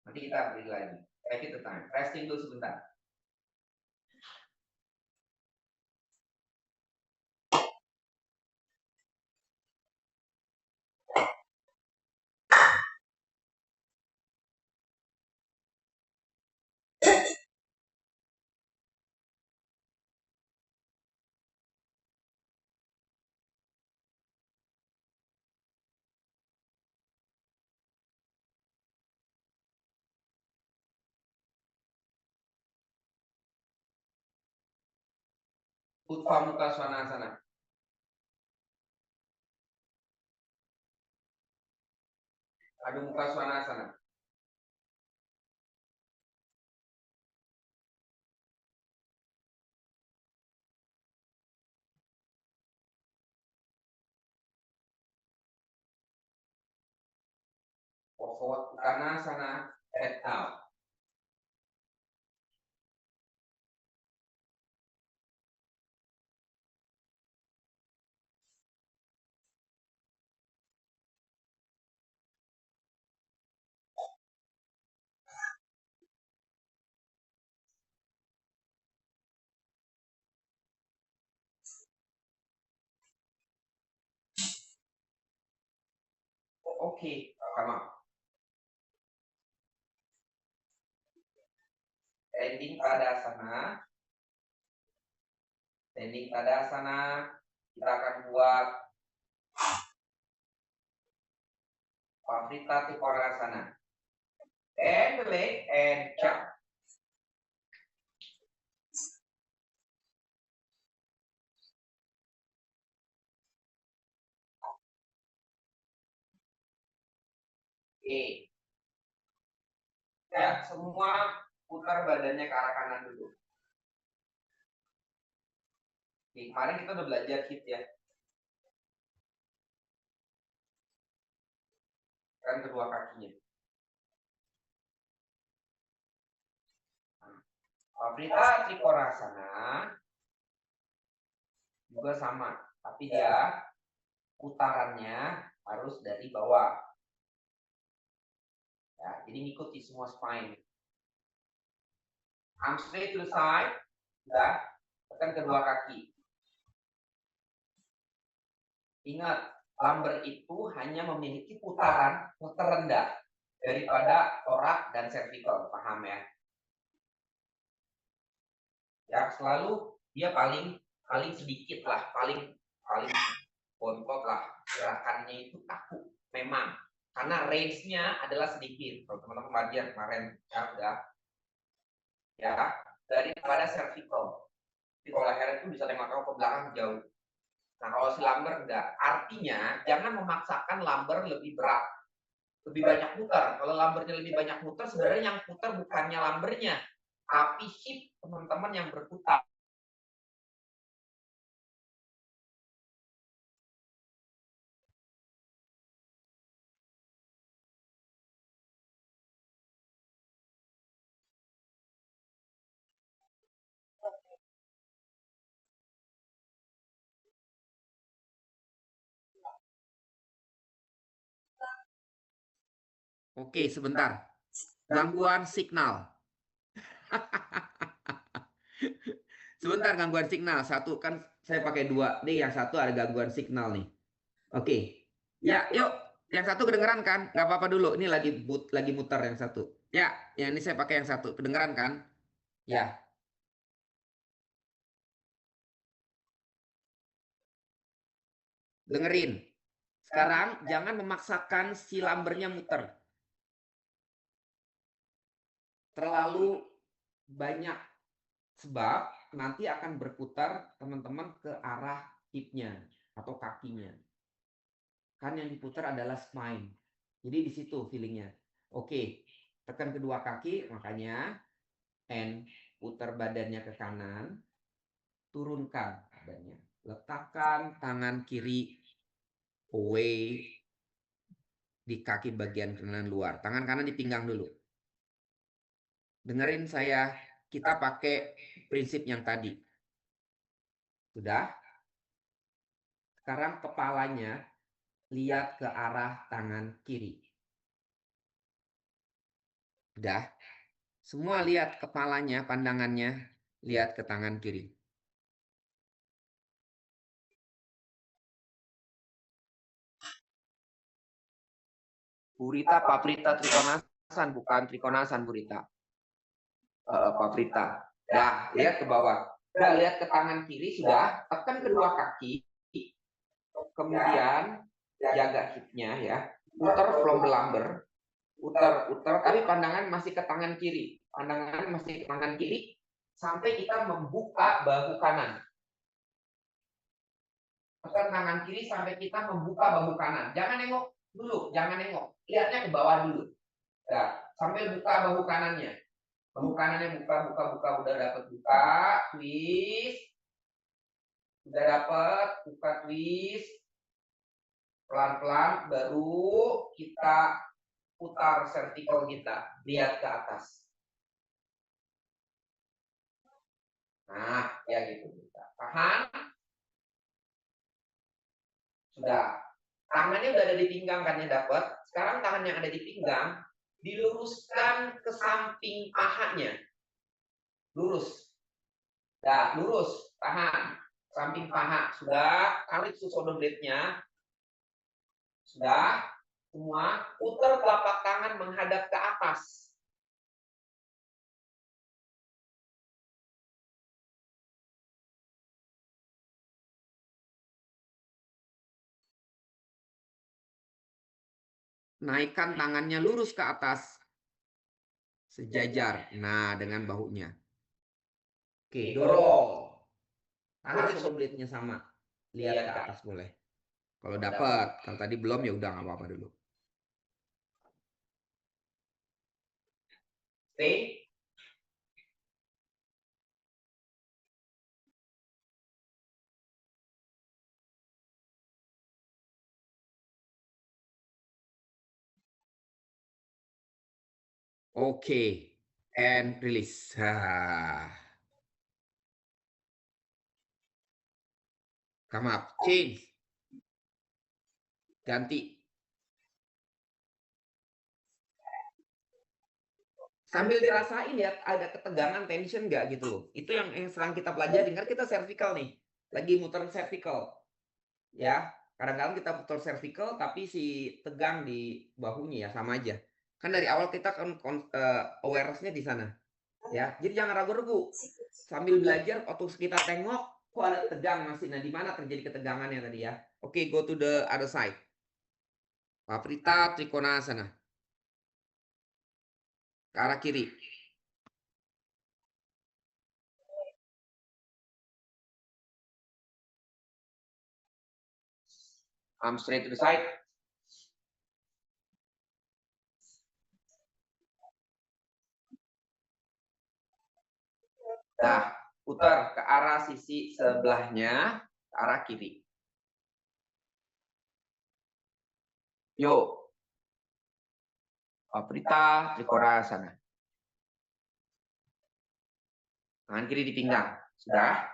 Nanti kita balik lagi. Take the time. Resting dulu sebentar. Utva Mukha Svanasana. Adho Mukha Svanasana. Forward Uttanasana. Head out. Oke, sama. Standing Tadasana. Standing Tadasana. Kita akan buat Pavrita Trikonasana. And the leg and jump. Oke. Ya, semua putar badannya ke arah kanan dulu. Oke, kemarin kita udah belajar hip ya. Kan kedua kakinya. Pavrita Trikonasana juga sama, tapi dia putarannya harus dari bawah. Ya, jadi ngikuti semua spine. Arm straight to the side, sudah, tekan kedua kaki. Ingat, lumbar itu hanya memiliki putaran terendah daripada torak dan cervical, paham ya? Ya, selalu dia paling sedikit lah, paling bontot lah, gerakannya itu kaku memang karena range-nya adalah sedikit. Kalau teman-teman belajar kemarin ya udah ya daripada cervical. Jadi kalau leher itu bisa tengok ke belakang jauh. Nah kalau si lumbar enggak, artinya jangan memaksakan lumbar lebih berat, lebih banyak putar. Kalau lumbarnya lebih banyak putar, sebenarnya yang putar bukannya lumbarnya, tapi hip teman-teman yang berputar. Oke, sebentar. Gangguan signal. Sebentar, gangguan signal. Satu kan saya pakai dua. Nih yang satu ada gangguan signal nih. Oke. Ya, yuk. Yang satu kedengeran kan? Gak apa-apa dulu. Ini lagi muter yang satu. Ya, yang ini saya pakai yang satu. Kedengeran kan? Ya. Dengerin. Sekarang jangan memaksakan si lumbarnya muter. Terlalu banyak. Sebab nanti akan berputar teman-teman ke arah hipnya atau kakinya. Kan yang diputar adalah spine. Jadi di situ feelingnya. Oke, tekan kedua kaki, makanya and putar badannya ke kanan, turunkan badannya. Letakkan tangan kiri away di kaki bagian kanan luar. Tangan kanan di pinggang dulu. Dengerin saya, kita pakai prinsip yang tadi. Sudah? Sekarang kepalanya lihat ke arah tangan kiri. Sudah? Semua lihat kepalanya, pandangannya lihat ke tangan kiri. Burita, Pavrita, Trikonasan, bukan Trikonasan, Burita. Pavrita. Nah, lihat ke bawah. Nah, lihat ke tangan kiri sudah. Tekan kedua kaki. Kemudian jaga hipnya ya. Putar from the lumbar. Putar. Tapi pandangan masih ke tangan kiri. Pandangan masih ke tangan kiri. Sampai kita membuka bahu kanan. Tekan tangan kiri sampai kita membuka bahu kanan. Jangan nengok dulu, jangan nengok. Lihatnya ke bawah dulu. Nah, sampai buka bahu kanannya. Bahu kanannya buka, udah dapat buka, twist. Udah dapat buka, twist. Pelan-pelan baru kita putar vertikal kita, lihat ke atas. Nah, ya gitu kita. Tahan. Sudah. Tangannya udah ada di pinggang kan yang dapat. Sekarang tangan yang ada di pinggang diluruskan ke samping pahanya. Lurus. Nah, lurus. Tahan. Samping paha. Sudah. Tarik shoulder blade-nya. Sudah. Semua putar telapak tangan menghadap ke atas. Naikkan tangannya lurus ke atas. Sejajar. Nah, dengan bahunya. Oke, dorong. Tarik shoulder blade-nya sama. Lihat ke atas boleh. Kalau dapat, kalau tadi belum ya udah nggak apa-apa dulu. Stay. Oke, and release. Come up, change. Ganti. Sambil dirasain ya, ada ketegangan, tension nggak gitu loh. Itu yang sedang kita pelajari. Kan kita cervical nih, lagi muter cervical. Ya, kadang-kadang kita putar cervical tapi si tegang di bahunya ya sama aja. Kan dari awal kita kan awareness-nya di sana. Ya, jadi jangan ragu-ragu. Sambil belajar waktu kita tengok kok ada tegang masih. Nah, di mana terjadi ketegangannya tadi ya? Oke, go to the other side. Paprita Trikonasana. Ke arah kiri. Arm straight to the side. Nah, putar ke arah sisi sebelahnya, ke arah kiri. Yuk. Paprita Trikonasana. Tangan kiri di pinggang. Sudah?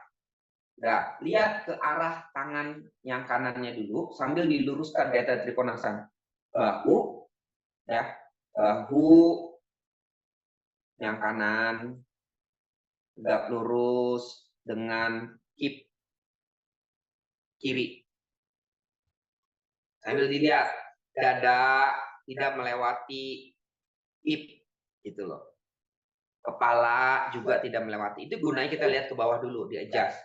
Sudah. Lihat ke arah tangan yang kanannya dulu sambil diluruskan di atas Trikonasana. Bahu, ya. Bahu yang kanan tegak lurus dengan hip kiri. Sambil dilihat dada tidak melewati hip gitu loh. Kepala juga tidak melewati. Itu gunanya kita lihat ke bawah dulu, di adjust.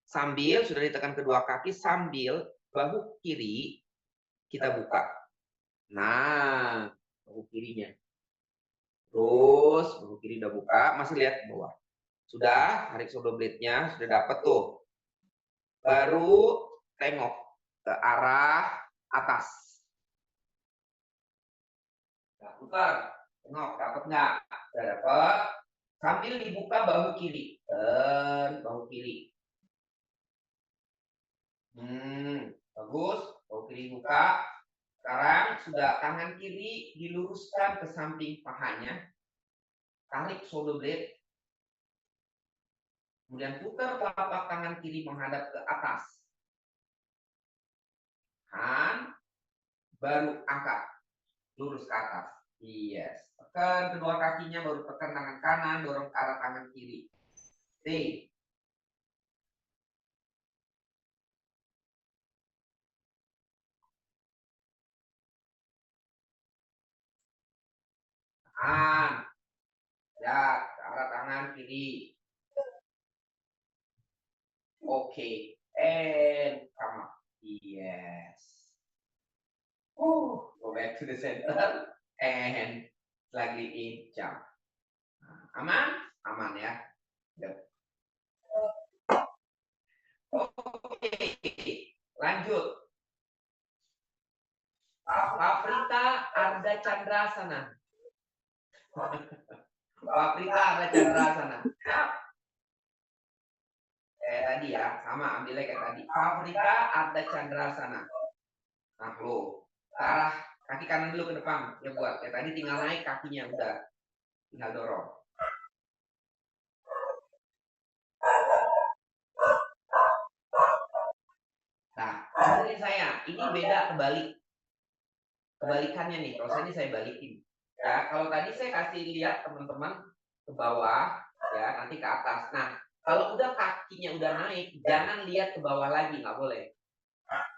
Sambil sudah ditekan kedua kaki, sambil bahu kiri kita buka. Nah, bahu kirinya. Terus bahu kiri udah buka, masih lihat ke bawah. Sudah, tarik shoulder blade-nya, sudah dapat tuh. Baru tengok ke arah atas. Nah, putar. Tengok, dapat nggak? Sudah dapat. Sambil dibuka bahu kiri. Bahu kiri. Bagus. Bahu kiri buka. Sekarang sudah tangan kiri diluruskan ke samping pahanya. Tarik shoulder blade. Kemudian putar telapak tangan kiri menghadap ke atas. Baru angkat. Lurus ke atas. Yes. Tekan kedua kakinya, baru tekan tangan kanan, dorong ke arah tangan kiri. Stay. Ya, ke arah tangan kiri. Oke. And come up. Yes. Go back to the center. And slightly in, jump. Aman? Aman ya. Oke. Lanjut. Paprita Ardha Chandrasana. Paprita Ardha Chandrasana. Kayak tadi ya, sama ambilnya kayak tadi. Paprita Ardha Chandrasana. Nah, lo arah kaki kanan dulu ke depan. Ya buat kayak tadi tinggal naik kakinya udah. Tinggal dorong. Nah, dengerin saya, ini beda kebalik. Kebalikannya nih, kalau saya ini saya balikin. Ya, kalau tadi saya kasih lihat teman-teman ke bawah, ya nanti ke atas. Nah, kalau udah kakinya udah naik, jangan lihat ke bawah lagi, nggak boleh.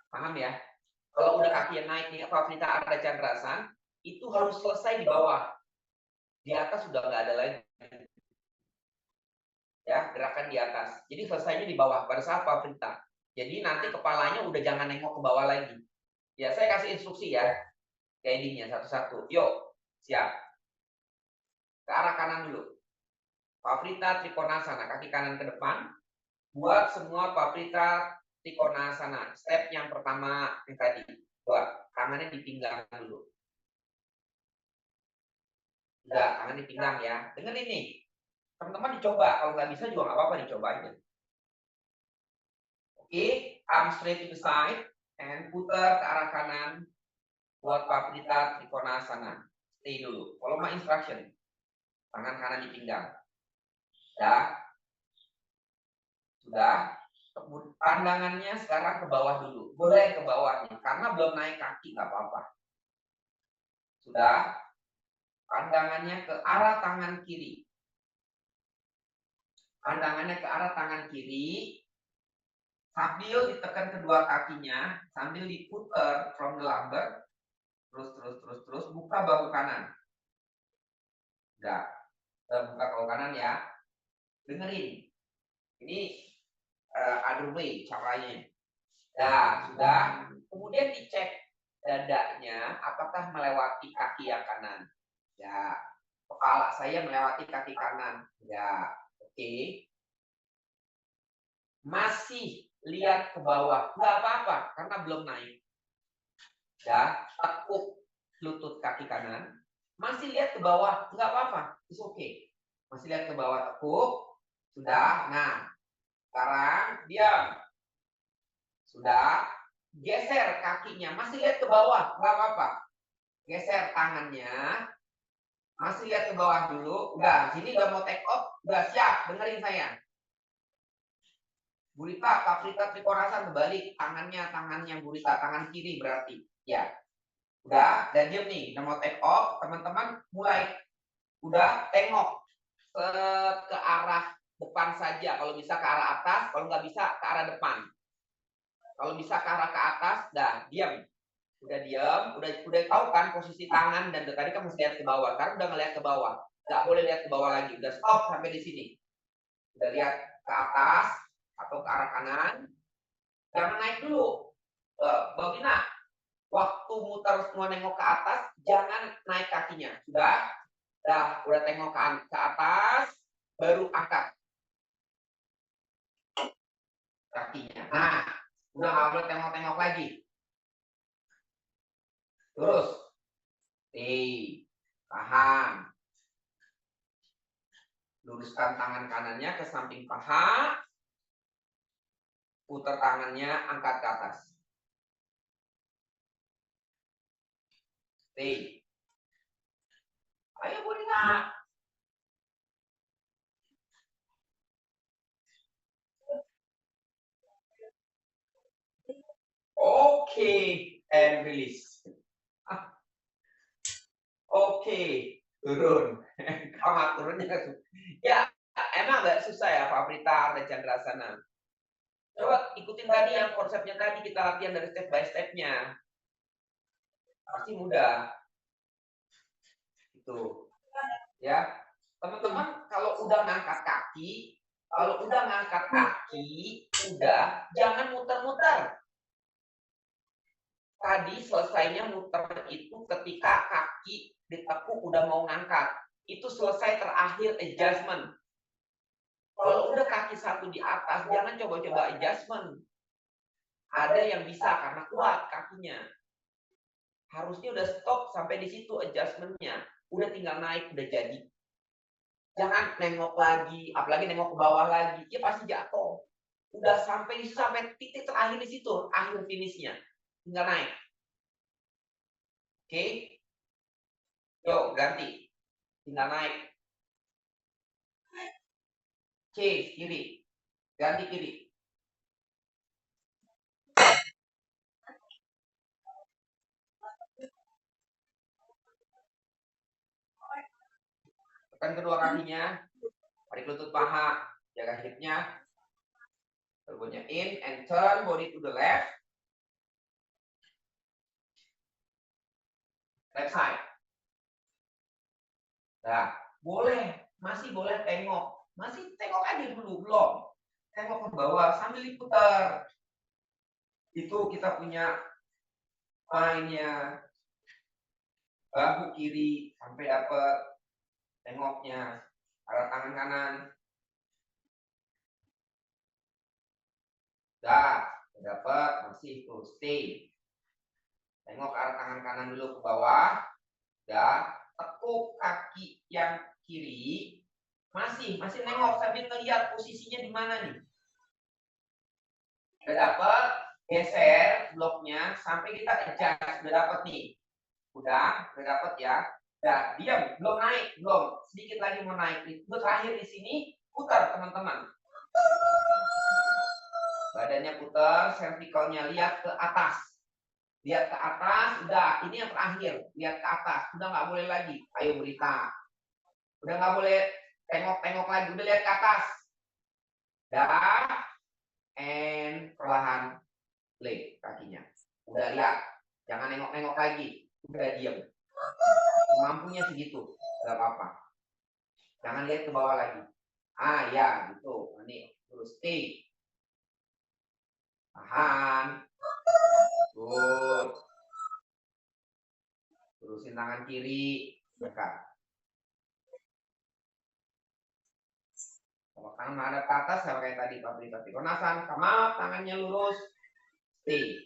Paham ya? Kalau udah kaki yang naik nih, Favrita Ardha Chandrasan, itu harus selesai di bawah. Di atas sudah nggak ada lagi. Ya, gerakan di atas. Jadi selesainya di bawah pada saat Favrita. Jadi nanti kepalanya udah jangan nengok ke bawah lagi. Ya, saya kasih instruksi ya. Guidingnya satu-satu. Yuk, siap. Ke arah kanan dulu. Favrita Trikonasana, kaki kanan ke depan. Buat semua Favrita Trikonasana. Step yang pertama yang tadi. Buat tangannya di pinggang dulu. Udah, tangan di pinggang ya. Dengar ini. Teman-teman dicoba. Kalau nggak bisa juga nggak apa-apa, dicoba aja. Oke, arm straight to the side. And putar ke arah kanan. Buat Favrita Trikonasana. Stay dulu. Follow my instruction. Tangan kanan di pinggang. Ya. Sudah. Pandangannya sekarang ke bawah dulu. Boleh ke bawahnya. Karena belum naik kaki, nggak apa-apa. Sudah. Pandangannya ke arah tangan kiri. Pandangannya ke arah tangan kiri. Sambil ditekan kedua kakinya. Sambil diputar from the lumbar. Terus. Buka bahu kanan. Udah. Buka bahu kanan ya. Dengerin. Ini other way caranya. Nah, sudah. Kemudian dicek dadanya apakah melewati kaki yang kanan. Ya. Kepala saya melewati kaki kanan. Ya. Oke. Masih lihat ke bawah. Nggak apa-apa karena belum naik. Ya. Tekuk lutut kaki kanan. Masih lihat ke bawah. Nggak apa-apa. It's okay. Masih lihat ke bawah tekuk. Sudah. Nah. Sekarang diam. Sudah. Geser kakinya. Masih lihat ke bawah. Nggak apa-apa. Geser tangannya. Masih lihat ke bawah dulu. Udah. Sini udah mau take off. Udah siap. Dengerin saya. Burita, Favrita Trikonasana berbalik. Tangannya Burita. Tangan kiri berarti. Ya. Udah. Dan diam nih. Udah mau take off. Teman-teman mulai. Udah. Tengok. Ke arah depan saja. Kalau bisa ke arah atas. Kalau nggak bisa ke arah depan. Kalau bisa ke arah ke atas, dah diam. Udah diam, udah tahu kan posisi tangan dan tadi kan mesti lihat ke bawah. Sekarang udah ngeliat ke bawah. Nggak boleh lihat ke bawah lagi. Udah stop sampai di sini. Udah lihat ke atas atau ke arah kanan. Jangan naik dulu. Mbak Vina, waktu muter semua nengok ke atas, jangan naik kakinya. Sudah? Udah tengok ke atas, baru angkat kakinya. Nah, udah nggak boleh tengok-tengok lagi. Terus, tahan. Luruskan tangan kanannya ke samping paha. Putar tangannya, angkat ke atas. Stay. Ayo Burina. Oke, and release. Oke, turun. Kamu turunnya. Ya, emang agak susah ya Favrita Ardha Chandrasana. Coba ikutin tadi yang konsepnya tadi kita latihan dari step by step-nya. Pasti mudah. Itu. Ya. Teman-teman kalau udah ngangkat kaki, udah jangan muter-muter. Tadi selesainya muter itu ketika kaki ditekuk udah mau ngangkat. Itu selesai terakhir adjustment. Kalau udah kaki satu di atas, jangan coba-coba adjustment. Ada yang bisa karena kuat kakinya. Harusnya udah stop sampai di situ adjustmentnya. Udah tinggal naik, udah jadi. Jangan nengok lagi, apalagi nengok ke bawah lagi. Ya pasti jatuh. Udah sampai titik terakhir di situ, akhir finishnya. Tinggal naik. Oke. Yuk, ganti. Tinggal naik. C, kiri. Ganti kiri. Tekan kedua kakinya. Tarik lutut paha. Jaga hipnya. Elbownya in and turn body to the left. left side. Nah, masih boleh tengok. Masih tengok aja dulu, belum. Tengok ke bawah sambil diputar. Itu kita punya line-nya. Bahu kiri sampai dapat tengoknya. Arah tangan kanan. Dah, dapat, masih itu, stay. Tengok arah tangan kanan dulu ke bawah. Dah, tekuk kaki yang kiri. Masih nengok sambil ngeliat posisinya di mana nih. Udah dapat, geser bloknya sampai kita adjust. Udah dapat nih. Udah dapat ya. Udah, diam, belum naik, belum. Sedikit lagi mau naik. Itu terakhir di sini, putar teman-teman. Badannya putar, vertikalnya lihat ke atas. Lihat ke atas, udah. Ini yang terakhir, lihat ke atas. Udah nggak boleh lagi. Ayo berita. Udah nggak boleh tengok-tengok lagi. Udah lihat ke atas. Dah. And perlahan play kakinya. Udah lihat. Jangan nengok-nengok lagi. Udah diam. Mampunya segitu. Gak apa-apa. Jangan lihat ke bawah lagi. Ah ya, gitu. Ini terus stay. Tahan. Good. Terusin tangan kiri. Dekat. Kalau tangan menghadap ke atas sama kayak tadi Paprika Trikonasana. Come up, tangannya lurus. Stay.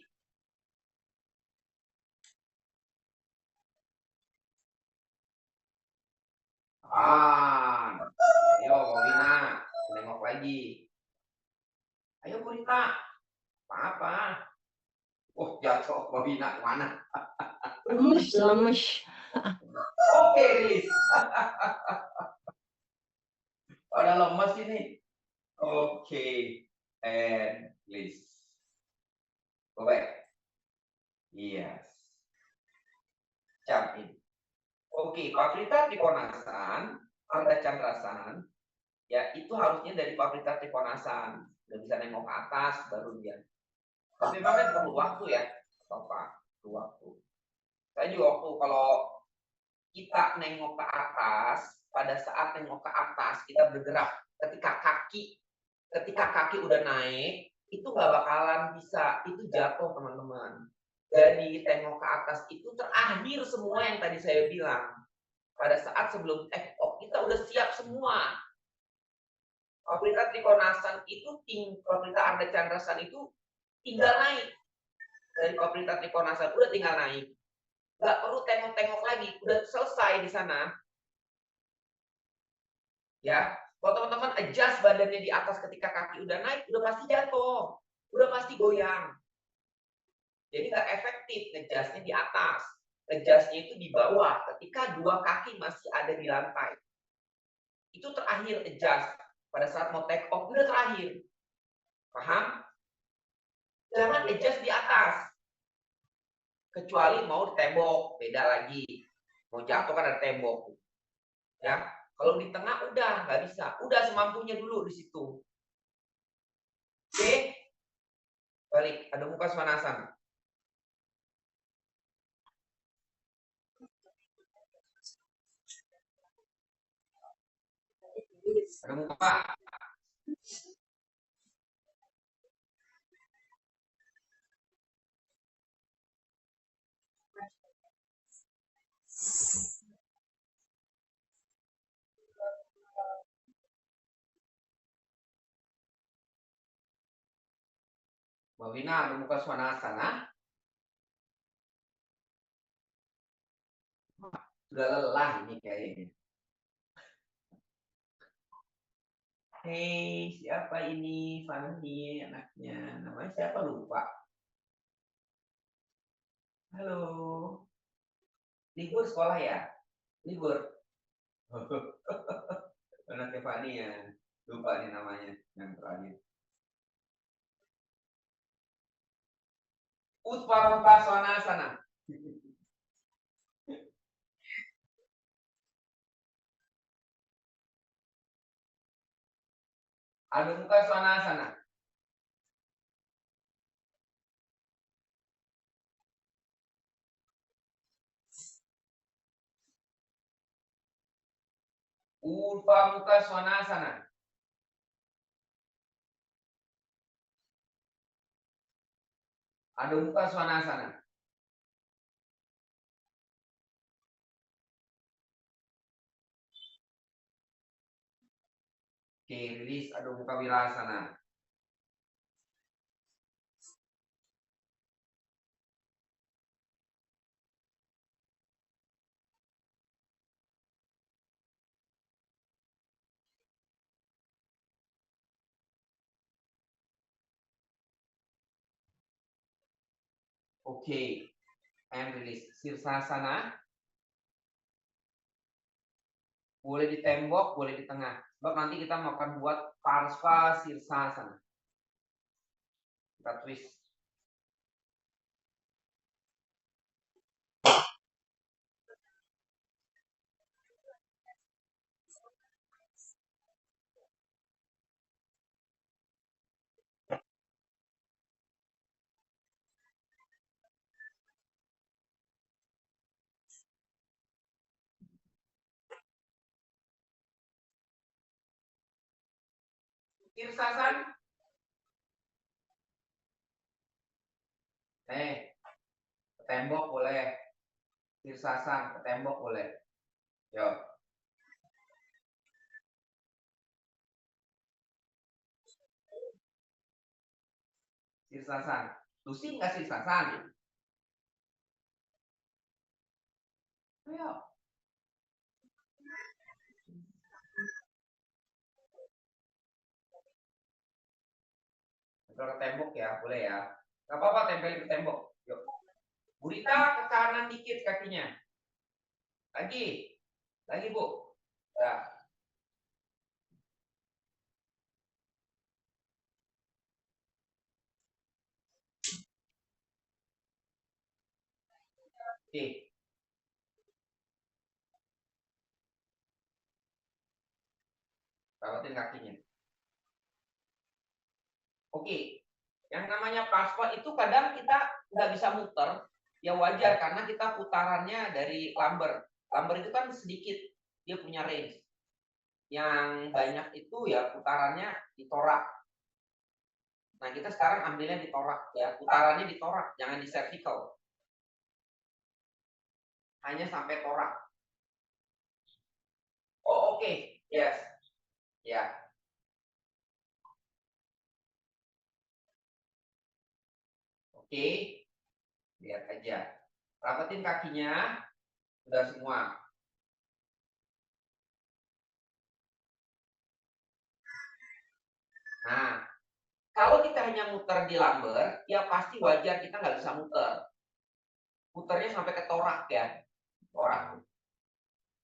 Tahan. Ayo Wina, nengok lagi. Ayo Burita. Apa-apa? Oh jatuh Wina kemana?
Lemes.
Oke rilis. Pada lemes ini. Oke. And release. Go back. Yes. Jump in. Oke, Paprika Trikonasana, Ardha Chandrasana, ya itu harusnya dari Paprika Trikonasana. Udah bisa nengok ke atas baru dia. Tapi memang kan perlu waktu ya, Bapak. Perlu waktu. Saya juga waktu kalau kita nengok ke atas, pada saat nengok ke atas kita bergerak. Ketika kaki udah naik, itu nggak bakalan bisa, itu jatuh teman-teman. Jadi tengok ke atas itu terakhir semua yang tadi saya bilang. Pada saat sebelum take off kita udah siap semua. Paprika Trikonasana itu Paprika Ardha Chandrasana itu tinggal naik. Dari Paprika Trikonasana udah tinggal naik. Nggak perlu tengok-tengok lagi, udah selesai di sana. Ya, kalau teman-teman adjust badannya di atas ketika kaki udah naik, udah pasti jatuh, udah pasti goyang. Jadi nggak efektif ngejasnya di atas. Ngejasnya itu di bawah ketika dua kaki masih ada di lantai. Itu terakhir adjust. Pada saat mau take off, udah terakhir. Paham? Jangan adjust di atas. Kecuali mau di tembok, beda lagi. Mau jatuh kan ada tembok. Ya, kalau di tengah udah nggak bisa. Udah semampunya dulu di situ. Oke? Balik, ada muka Svanasana. Ada muka. Mbak Wina, ada muka Svanasana. Sudah lelah ini kayaknya. Hei, siapa ini? Fani, anaknya. Namanya siapa lupa? Halo. Libur sekolah ya? Libur. Anaknya Fani ya. Lupa nih namanya yang terakhir. Utpamuka Svanasana. Ada muka Svanasana. Urva Mukha Svanasana. Adho Mukha Svanasana. Oke, rilis Adho Mukha Virasana. Oke, and release. Sirsasana. Boleh di tembok, boleh di tengah. Sebab nanti kita mau akan buat Parsva Sirsasana. Kita twist. Sirsasan. Ke tembok boleh. Sirsasan, ke tembok boleh. Yo. Sirsasan. Lucy nggak sirsasan? Ayo. Tempel ke tembok ya, boleh ya. Gak apa-apa tempelin ke tembok. Yuk. Gurita ke kanan dikit kakinya. Lagi. Lagi, Bu. Nah. Oke. Rawatin kakinya. Oke. Yang namanya Parsva itu kadang kita nggak bisa muter. Ya wajar karena kita putarannya dari lumbar. Lumbar itu kan sedikit. Dia punya range. Yang banyak itu ya putarannya di torak. Nah, kita sekarang ambilnya di torak ya. Putarannya di torak, jangan di cervical. Hanya sampai torak. Oh, oke. Yes. Ya. Oke. Lihat aja. Rapetin kakinya. Sudah semua. Nah, kalau kita hanya muter di lumbar, ya pasti wajar kita nggak bisa muter. Muternya sampai ke torak ya. Torak.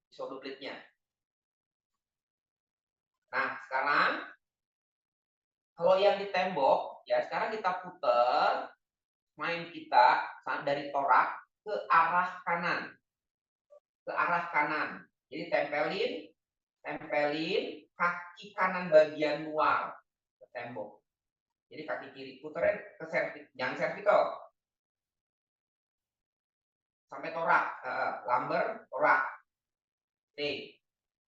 Shoulder blade-nya. Nah, sekarang kalau yang di tembok, ya sekarang kita puter main kita dari torak ke arah kanan. Ke arah kanan. Jadi tempelin kaki kanan bagian luar ke tembok. Jadi kaki kiri puterin ke jangan vertikal. Sampai torak, lumbar, torak. Oke.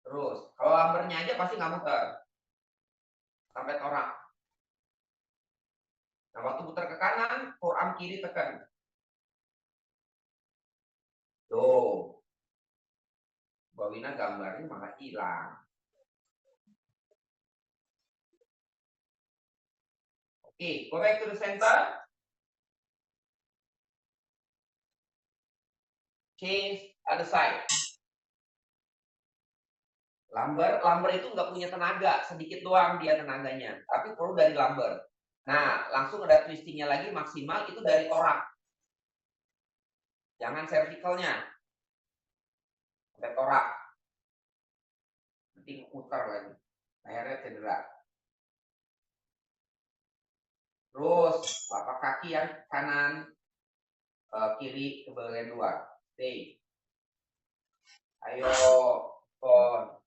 Terus, kalau lumbarnya aja pasti nggak muter. Sampai torak. Nah, waktu putar ke kanan, forearm kiri tekan. Tuh. Mbak Wina gambarnya malah hilang. Oke, go back to the center. Change other side. Lumbar itu nggak punya tenaga, sedikit doang dia tenaganya, tapi perlu dari lumbar. Nah, langsung ada twistingnya lagi maksimal itu dari torak. Jangan cervicalnya. Sampai torak. Nanti muter lagi. Akhirnya cedera. Terus, telapak kaki yang kanan, kiri ke bagian luar. Stay. Ayo, on.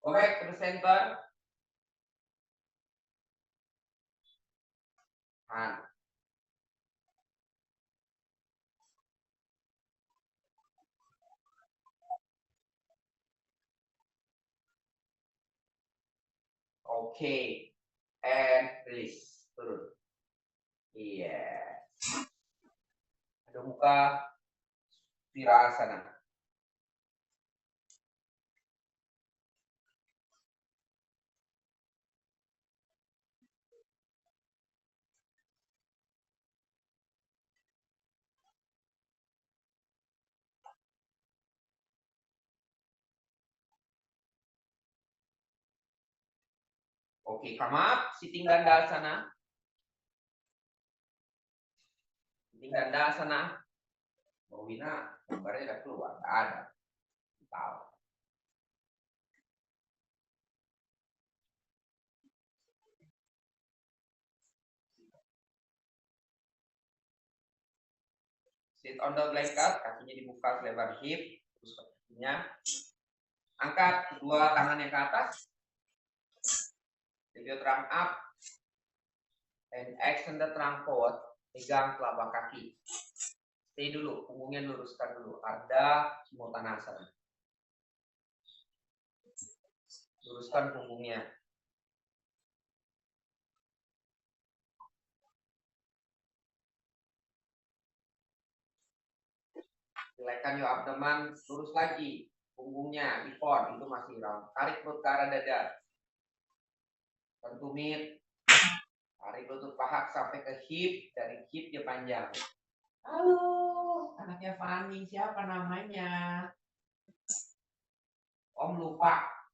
Go back to the center. Hand. Oke. And release. Turun. Iya. Ada muka Virasana. Oke, come up. Sitting Dandasana. Sitting Dandasana. Mbak Wina, gambarnya udah keluar. Nggak ada. Tahu. Sit on the blanket, kakinya dibuka selebar hip, terus kakinya angkat kedua tangannya ke atas, tibial trunk up, and extend the trunk forward, pegang telapak kaki. Stay dulu, punggungnya luruskan dulu. Ada Simuttanasana. Luruskan punggungnya. Silakan your abdomen, lurus lagi. Punggungnya, before, itu masih round. Tarik perut ke arah dada. Tumit. Tarik lutut paha sampai ke hip. Dari hip dia panjang. Halo, anaknya Fani. Siapa namanya? Om lupa.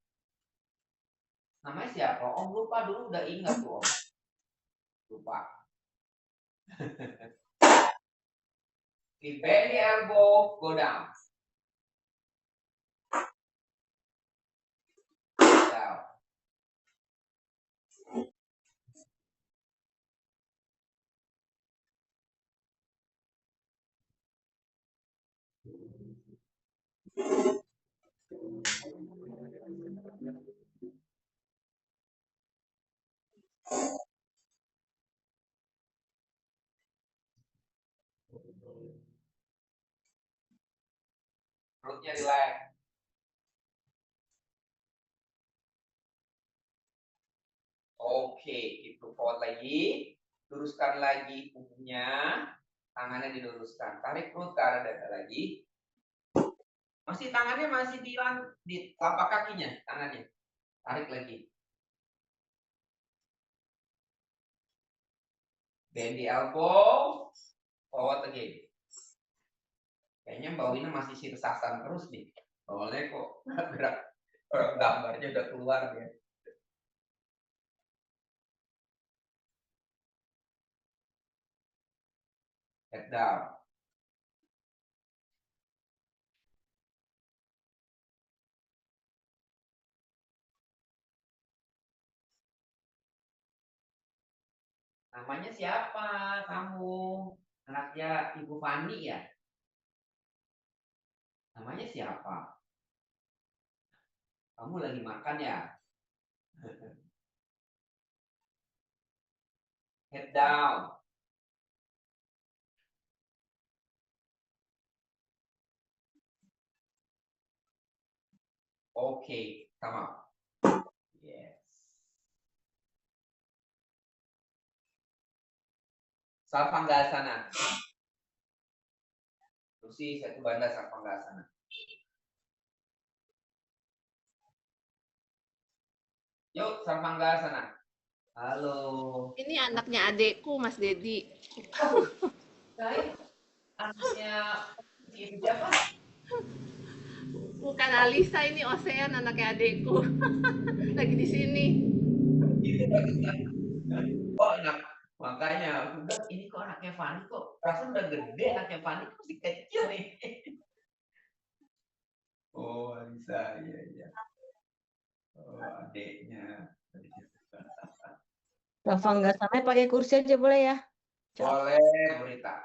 Namanya siapa? Om lupa dulu udah ingat tuh Om. Lupa. Bend the elbow, go down. Down. Perutnya relax. Oke, itu forward lagi. Luruskan lagi punggungnya. Tangannya diluruskan. Tarik perut ke arah dada lagi. Masih tangannya masih di telapak kakinya. Tangannya. Tarik lagi. Bend the elbow. Forward again. Kayaknya Mbak Wina masih sirsasan terus nih. Soalnya kok gerak gambarnya udah keluar ya. Head down. Namanya siapa kamu? Anaknya Ibu Fani ya? Namanya siapa? Kamu lagi makan ya? Head down. Okay, come up. Yes. Sarvanggasana. Lucy, satu banda Sarvanggasana. Yuk, Sarvanggasana. Halo.
Ini anaknya adekku, Mas Dedi.
Saya anaknya Ibu siapa?
Bukan Alisa, ini Ocean, anaknya adekku. Lagi di sini.
Oh, anak. Makanya aku bilang ini kok anaknya Fani kok perasaan udah gede, anaknya Fani kok masih kecil nih. Oh, Alisa, iya iya. Oh, adiknya.
Ravanggasana pakai kursi aja boleh ya?
Boleh, Burita.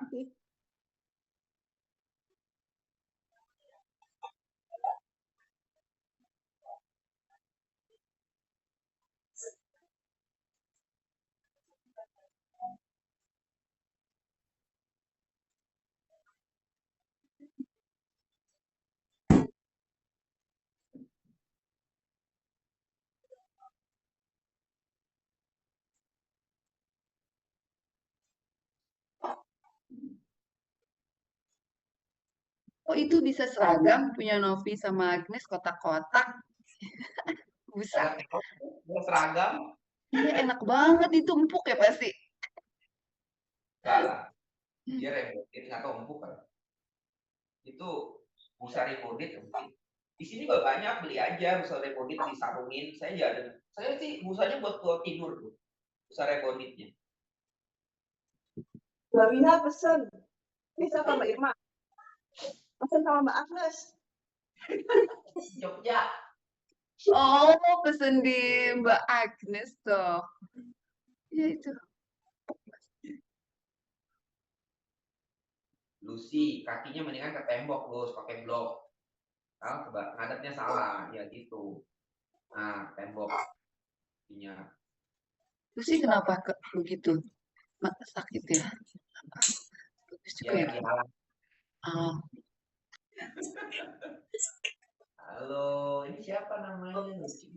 Oh itu bisa seragam punya Novi sama Agnes kotak-kotak. Bisa.
Mau seragam?
Iya enak banget itu empuk ya pasti.
Enggak lah. Dia rebondit atau empuk kan. Itu busa rebondit mungkin. Di sini juga banyak, beli aja busa rebondit disarungin. Saya aja ada. Saya sih busanya buat tidur tuh. Busa rebonditnya.
Mbak Wina pesen. Bisa sama Mbak Irma. Pesen sama Mbak Agnes.
Jogja.
Oh pesen di Mbak Agnes toh. Ya itu.
Lucy, kakinya mendingan ke tembok Lus, pakai blok. Kalau ngadepnya salah, ya gitu. Nah, tembok. Kakinya.
Lucy kenapa begitu? Sakit ya? Bagus juga
Ya,
ya.
dihalang.
Oh.
Halo, ini siapa namanya? Lucy?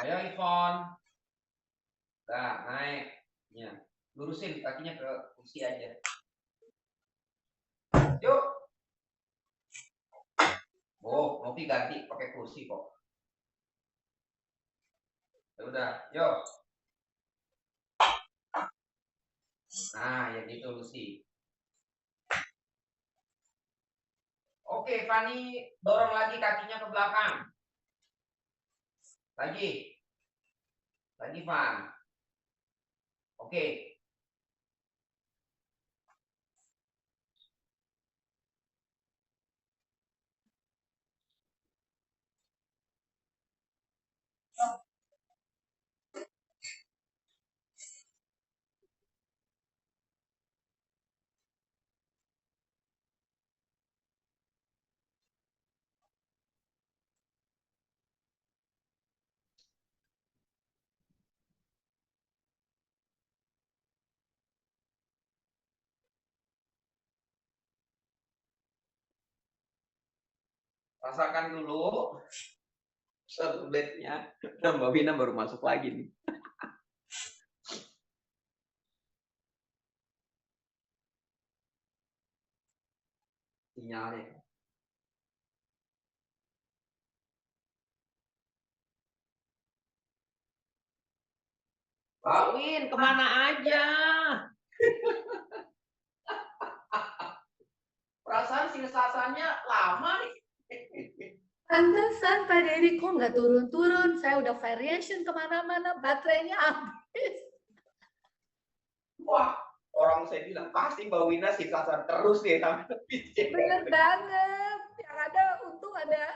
Ayo Ivon. Nah, naik. Ya. Lurusin kakinya ke kursi aja. Yuk. Oh, Novi ganti pakai kursi kok. Ya udah, yuk. Nah, ya gitu Lucy. Oke, Fani dorong lagi kakinya ke belakang. Lagi. Lagi, Van. Oke. Rasakan dulu sebelumnya. Dan Mbak Vina baru masuk lagi nih. Sinyalnya. Pak Win, kemana aja? Perasaan singasasannya lama nih.
Pantesan Pak Dedi kok nggak turun-turun. Saya udah variation kemana-mana, baterainya habis.
Wah, orang saya bilang pasti Mbak Wina singasan terus nih sampai
Bener banget. Yang ada untung ada.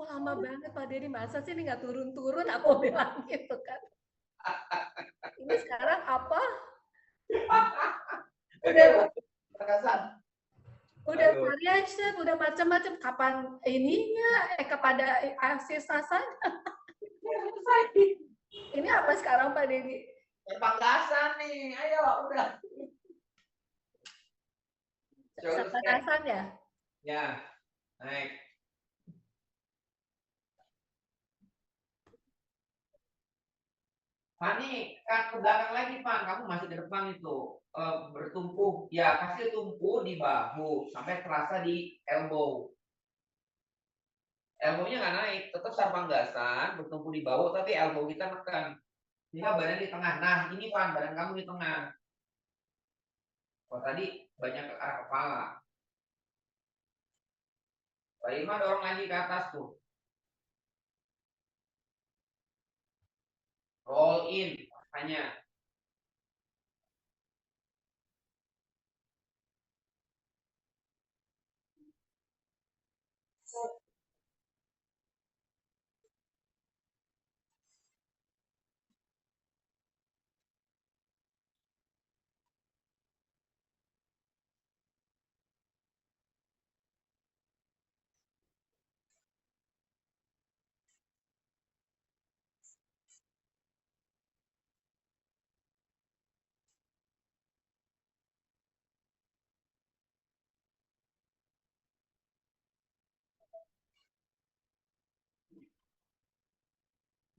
Kok lama banget Pak Dedi, masa sih ini nggak turun-turun? Aku bilang gitu kan. Ini sekarang apa? Udah
Aduh.
variation, udah macam-macam. Kapan ininya? Kepada asistasan? Ini apa sekarang Pak Dedi?
Panggasan nih, ayo udah.
Sepanasan ya?
Ya, naik. Fani, kan ke belakang lagi, Pak. Kamu masih di depan itu. Bertumpu. Ya, kasih tumpu di bahu. Sampai terasa di elbow. Elbow-nya nggak naik. Tetap sarpanggasan, bertumpu di bahu, tapi elbow kita tekan. Sehingga badan di tengah. Nah, ini, Pak. Badan kamu di tengah. Kalau tadi banyak ke arah kepala. Pak Irma dorong lagi ke atas tuh. Roll in. Makanya.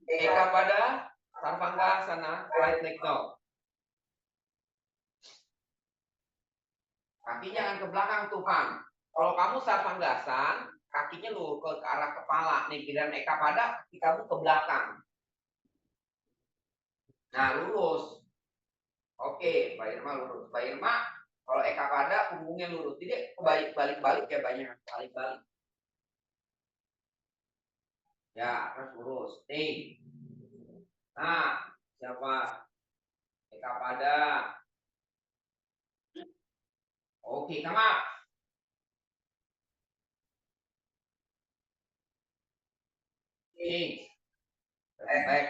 Eka pada Sarvangasana, right leg down. Kaki jangan ke belakang tuh, Pang. Kalau kamu Sarvangasan, kakinya lu ke arah kepala. Nih, giliran Eka pada, kaki kamu ke belakang. Nah, lurus. Oke, Mbak Irma lurus. Mbak Irma, kalau Eka pada, punggungnya lurus. Jadi balik-balik ya banyak. Balik-balik. Ya, terus lurus. Nih. Nah, siapa? Eka pada. Oke, sama. Nih. Baik.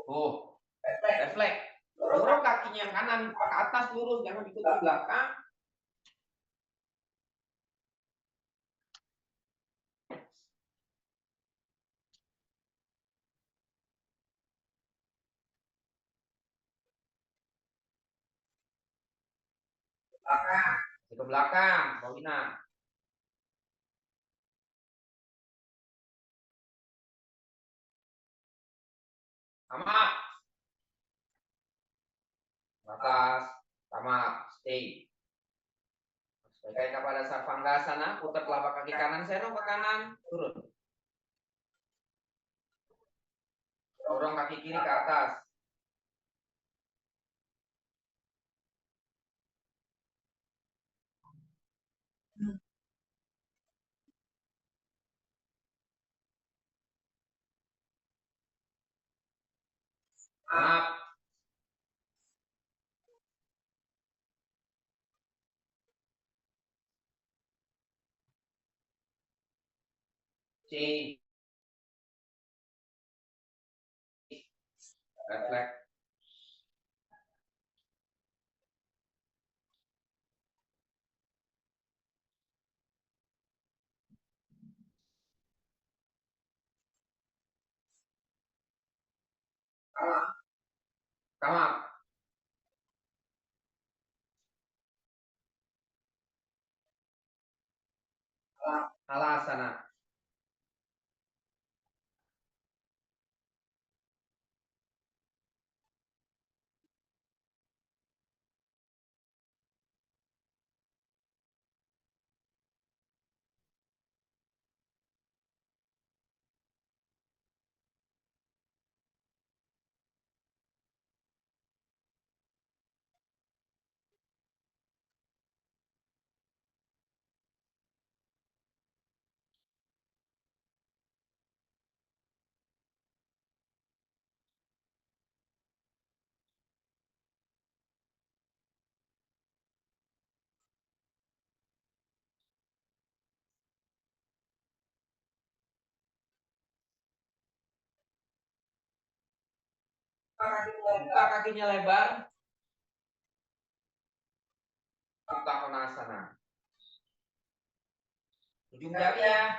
Oh, refleks. Dorong kakinya yang kanan ke atas lurus, jangan ikut ke belakang. Ke belakang, Bawina. Sama. Atas, sama, stay. Sebagai kepada Sarvangasana, putar telapak kaki kanan, serong ke kanan, turun. Dorong kaki kiri ke atas. Up. Change. Reflect. Come up. Halasana. Buka kakinya lebar. Buka konasana. Ujung jari ya.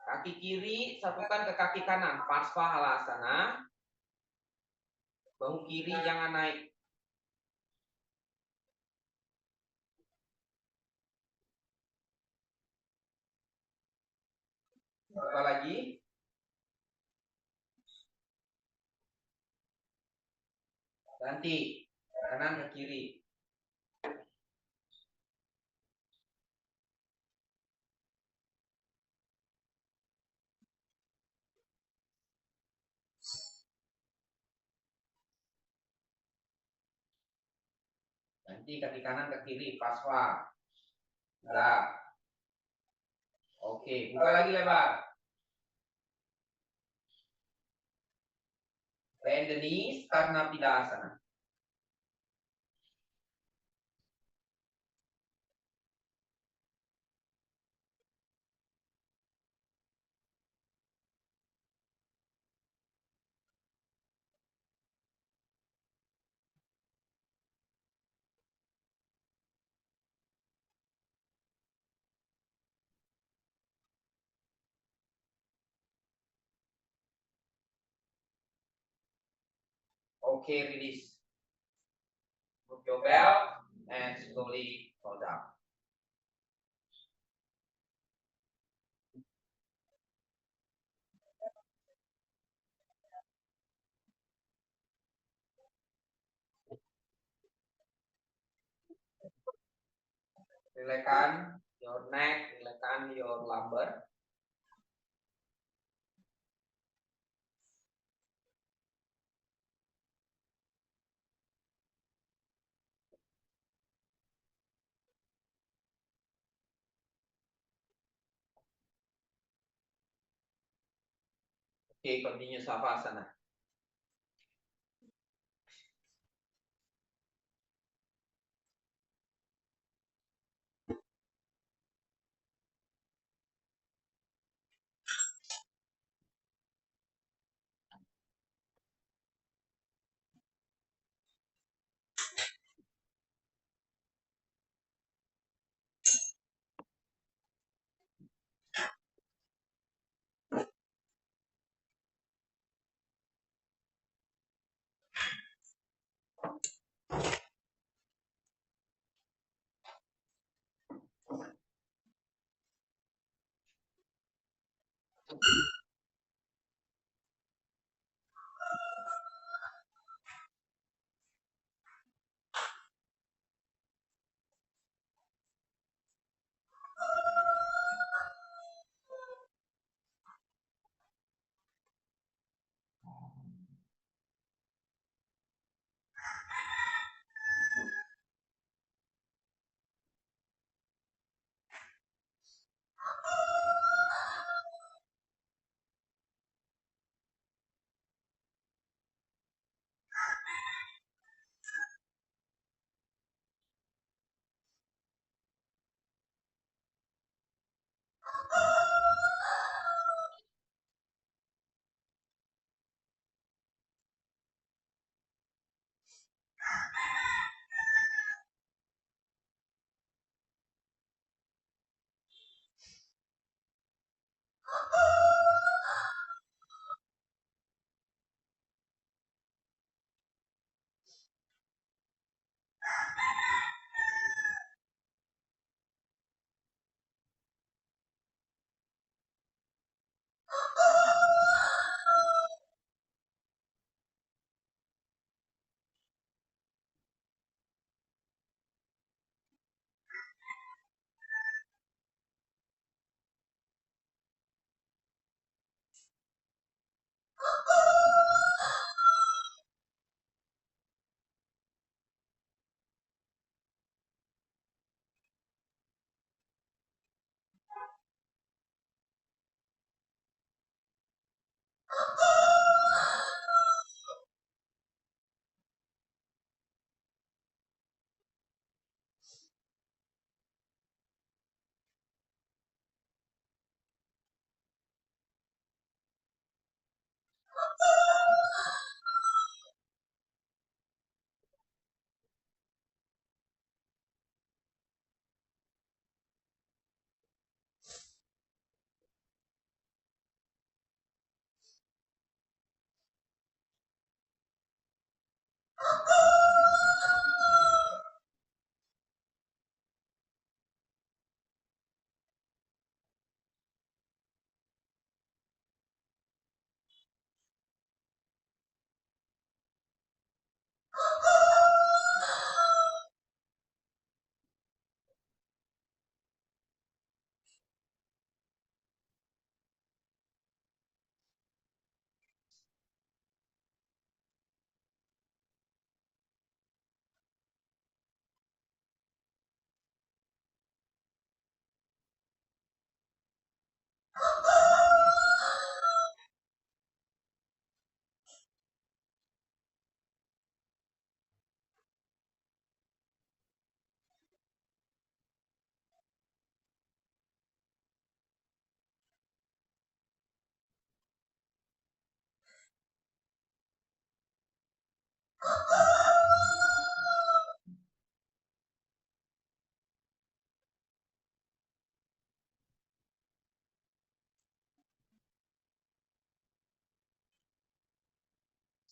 Kaki kiri satukan ke kaki kanan. Parsva halasana. Bahu kiri jangan naik. Buka lagi. Ganti. Kanan ke kiri. Ganti kaki kanan ke kiri. Parsva. Nah. Oke, buka lagi lebar. Bend the knees karena pidasana. Oke, release. your belt and slowly fall down. Relaxkan your neck, relaxkan your lumbar. Okay, continue Savasana.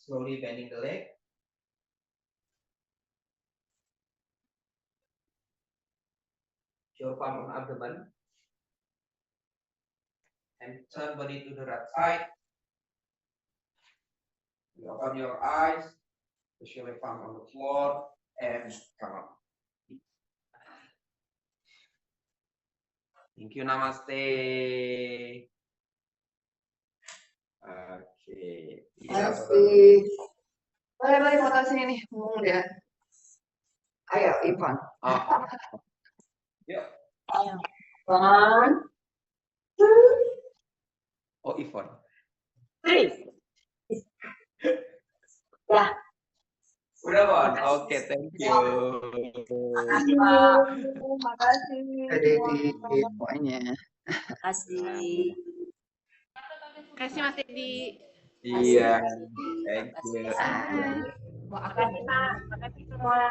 Slowly bending the leg. your palm on abdomen. And turn body to the right side. You open your eyes. Push your left palm on the floor and come up. Thank you, namaste. Oke.
Asik. Boleh foto sini nih, mumpung udah. Ayo, Ivan.
Yuk.
One,
Oh, Ivan.
three. Ya.
Udah, Bon. Oke, thank you.
Makasih, Pak. Makasih.
Ada di poinnya.
Kasih.
Kasih Mas Dedi.
Iya. Thank you.
Makasih, Pak. Makasih semua.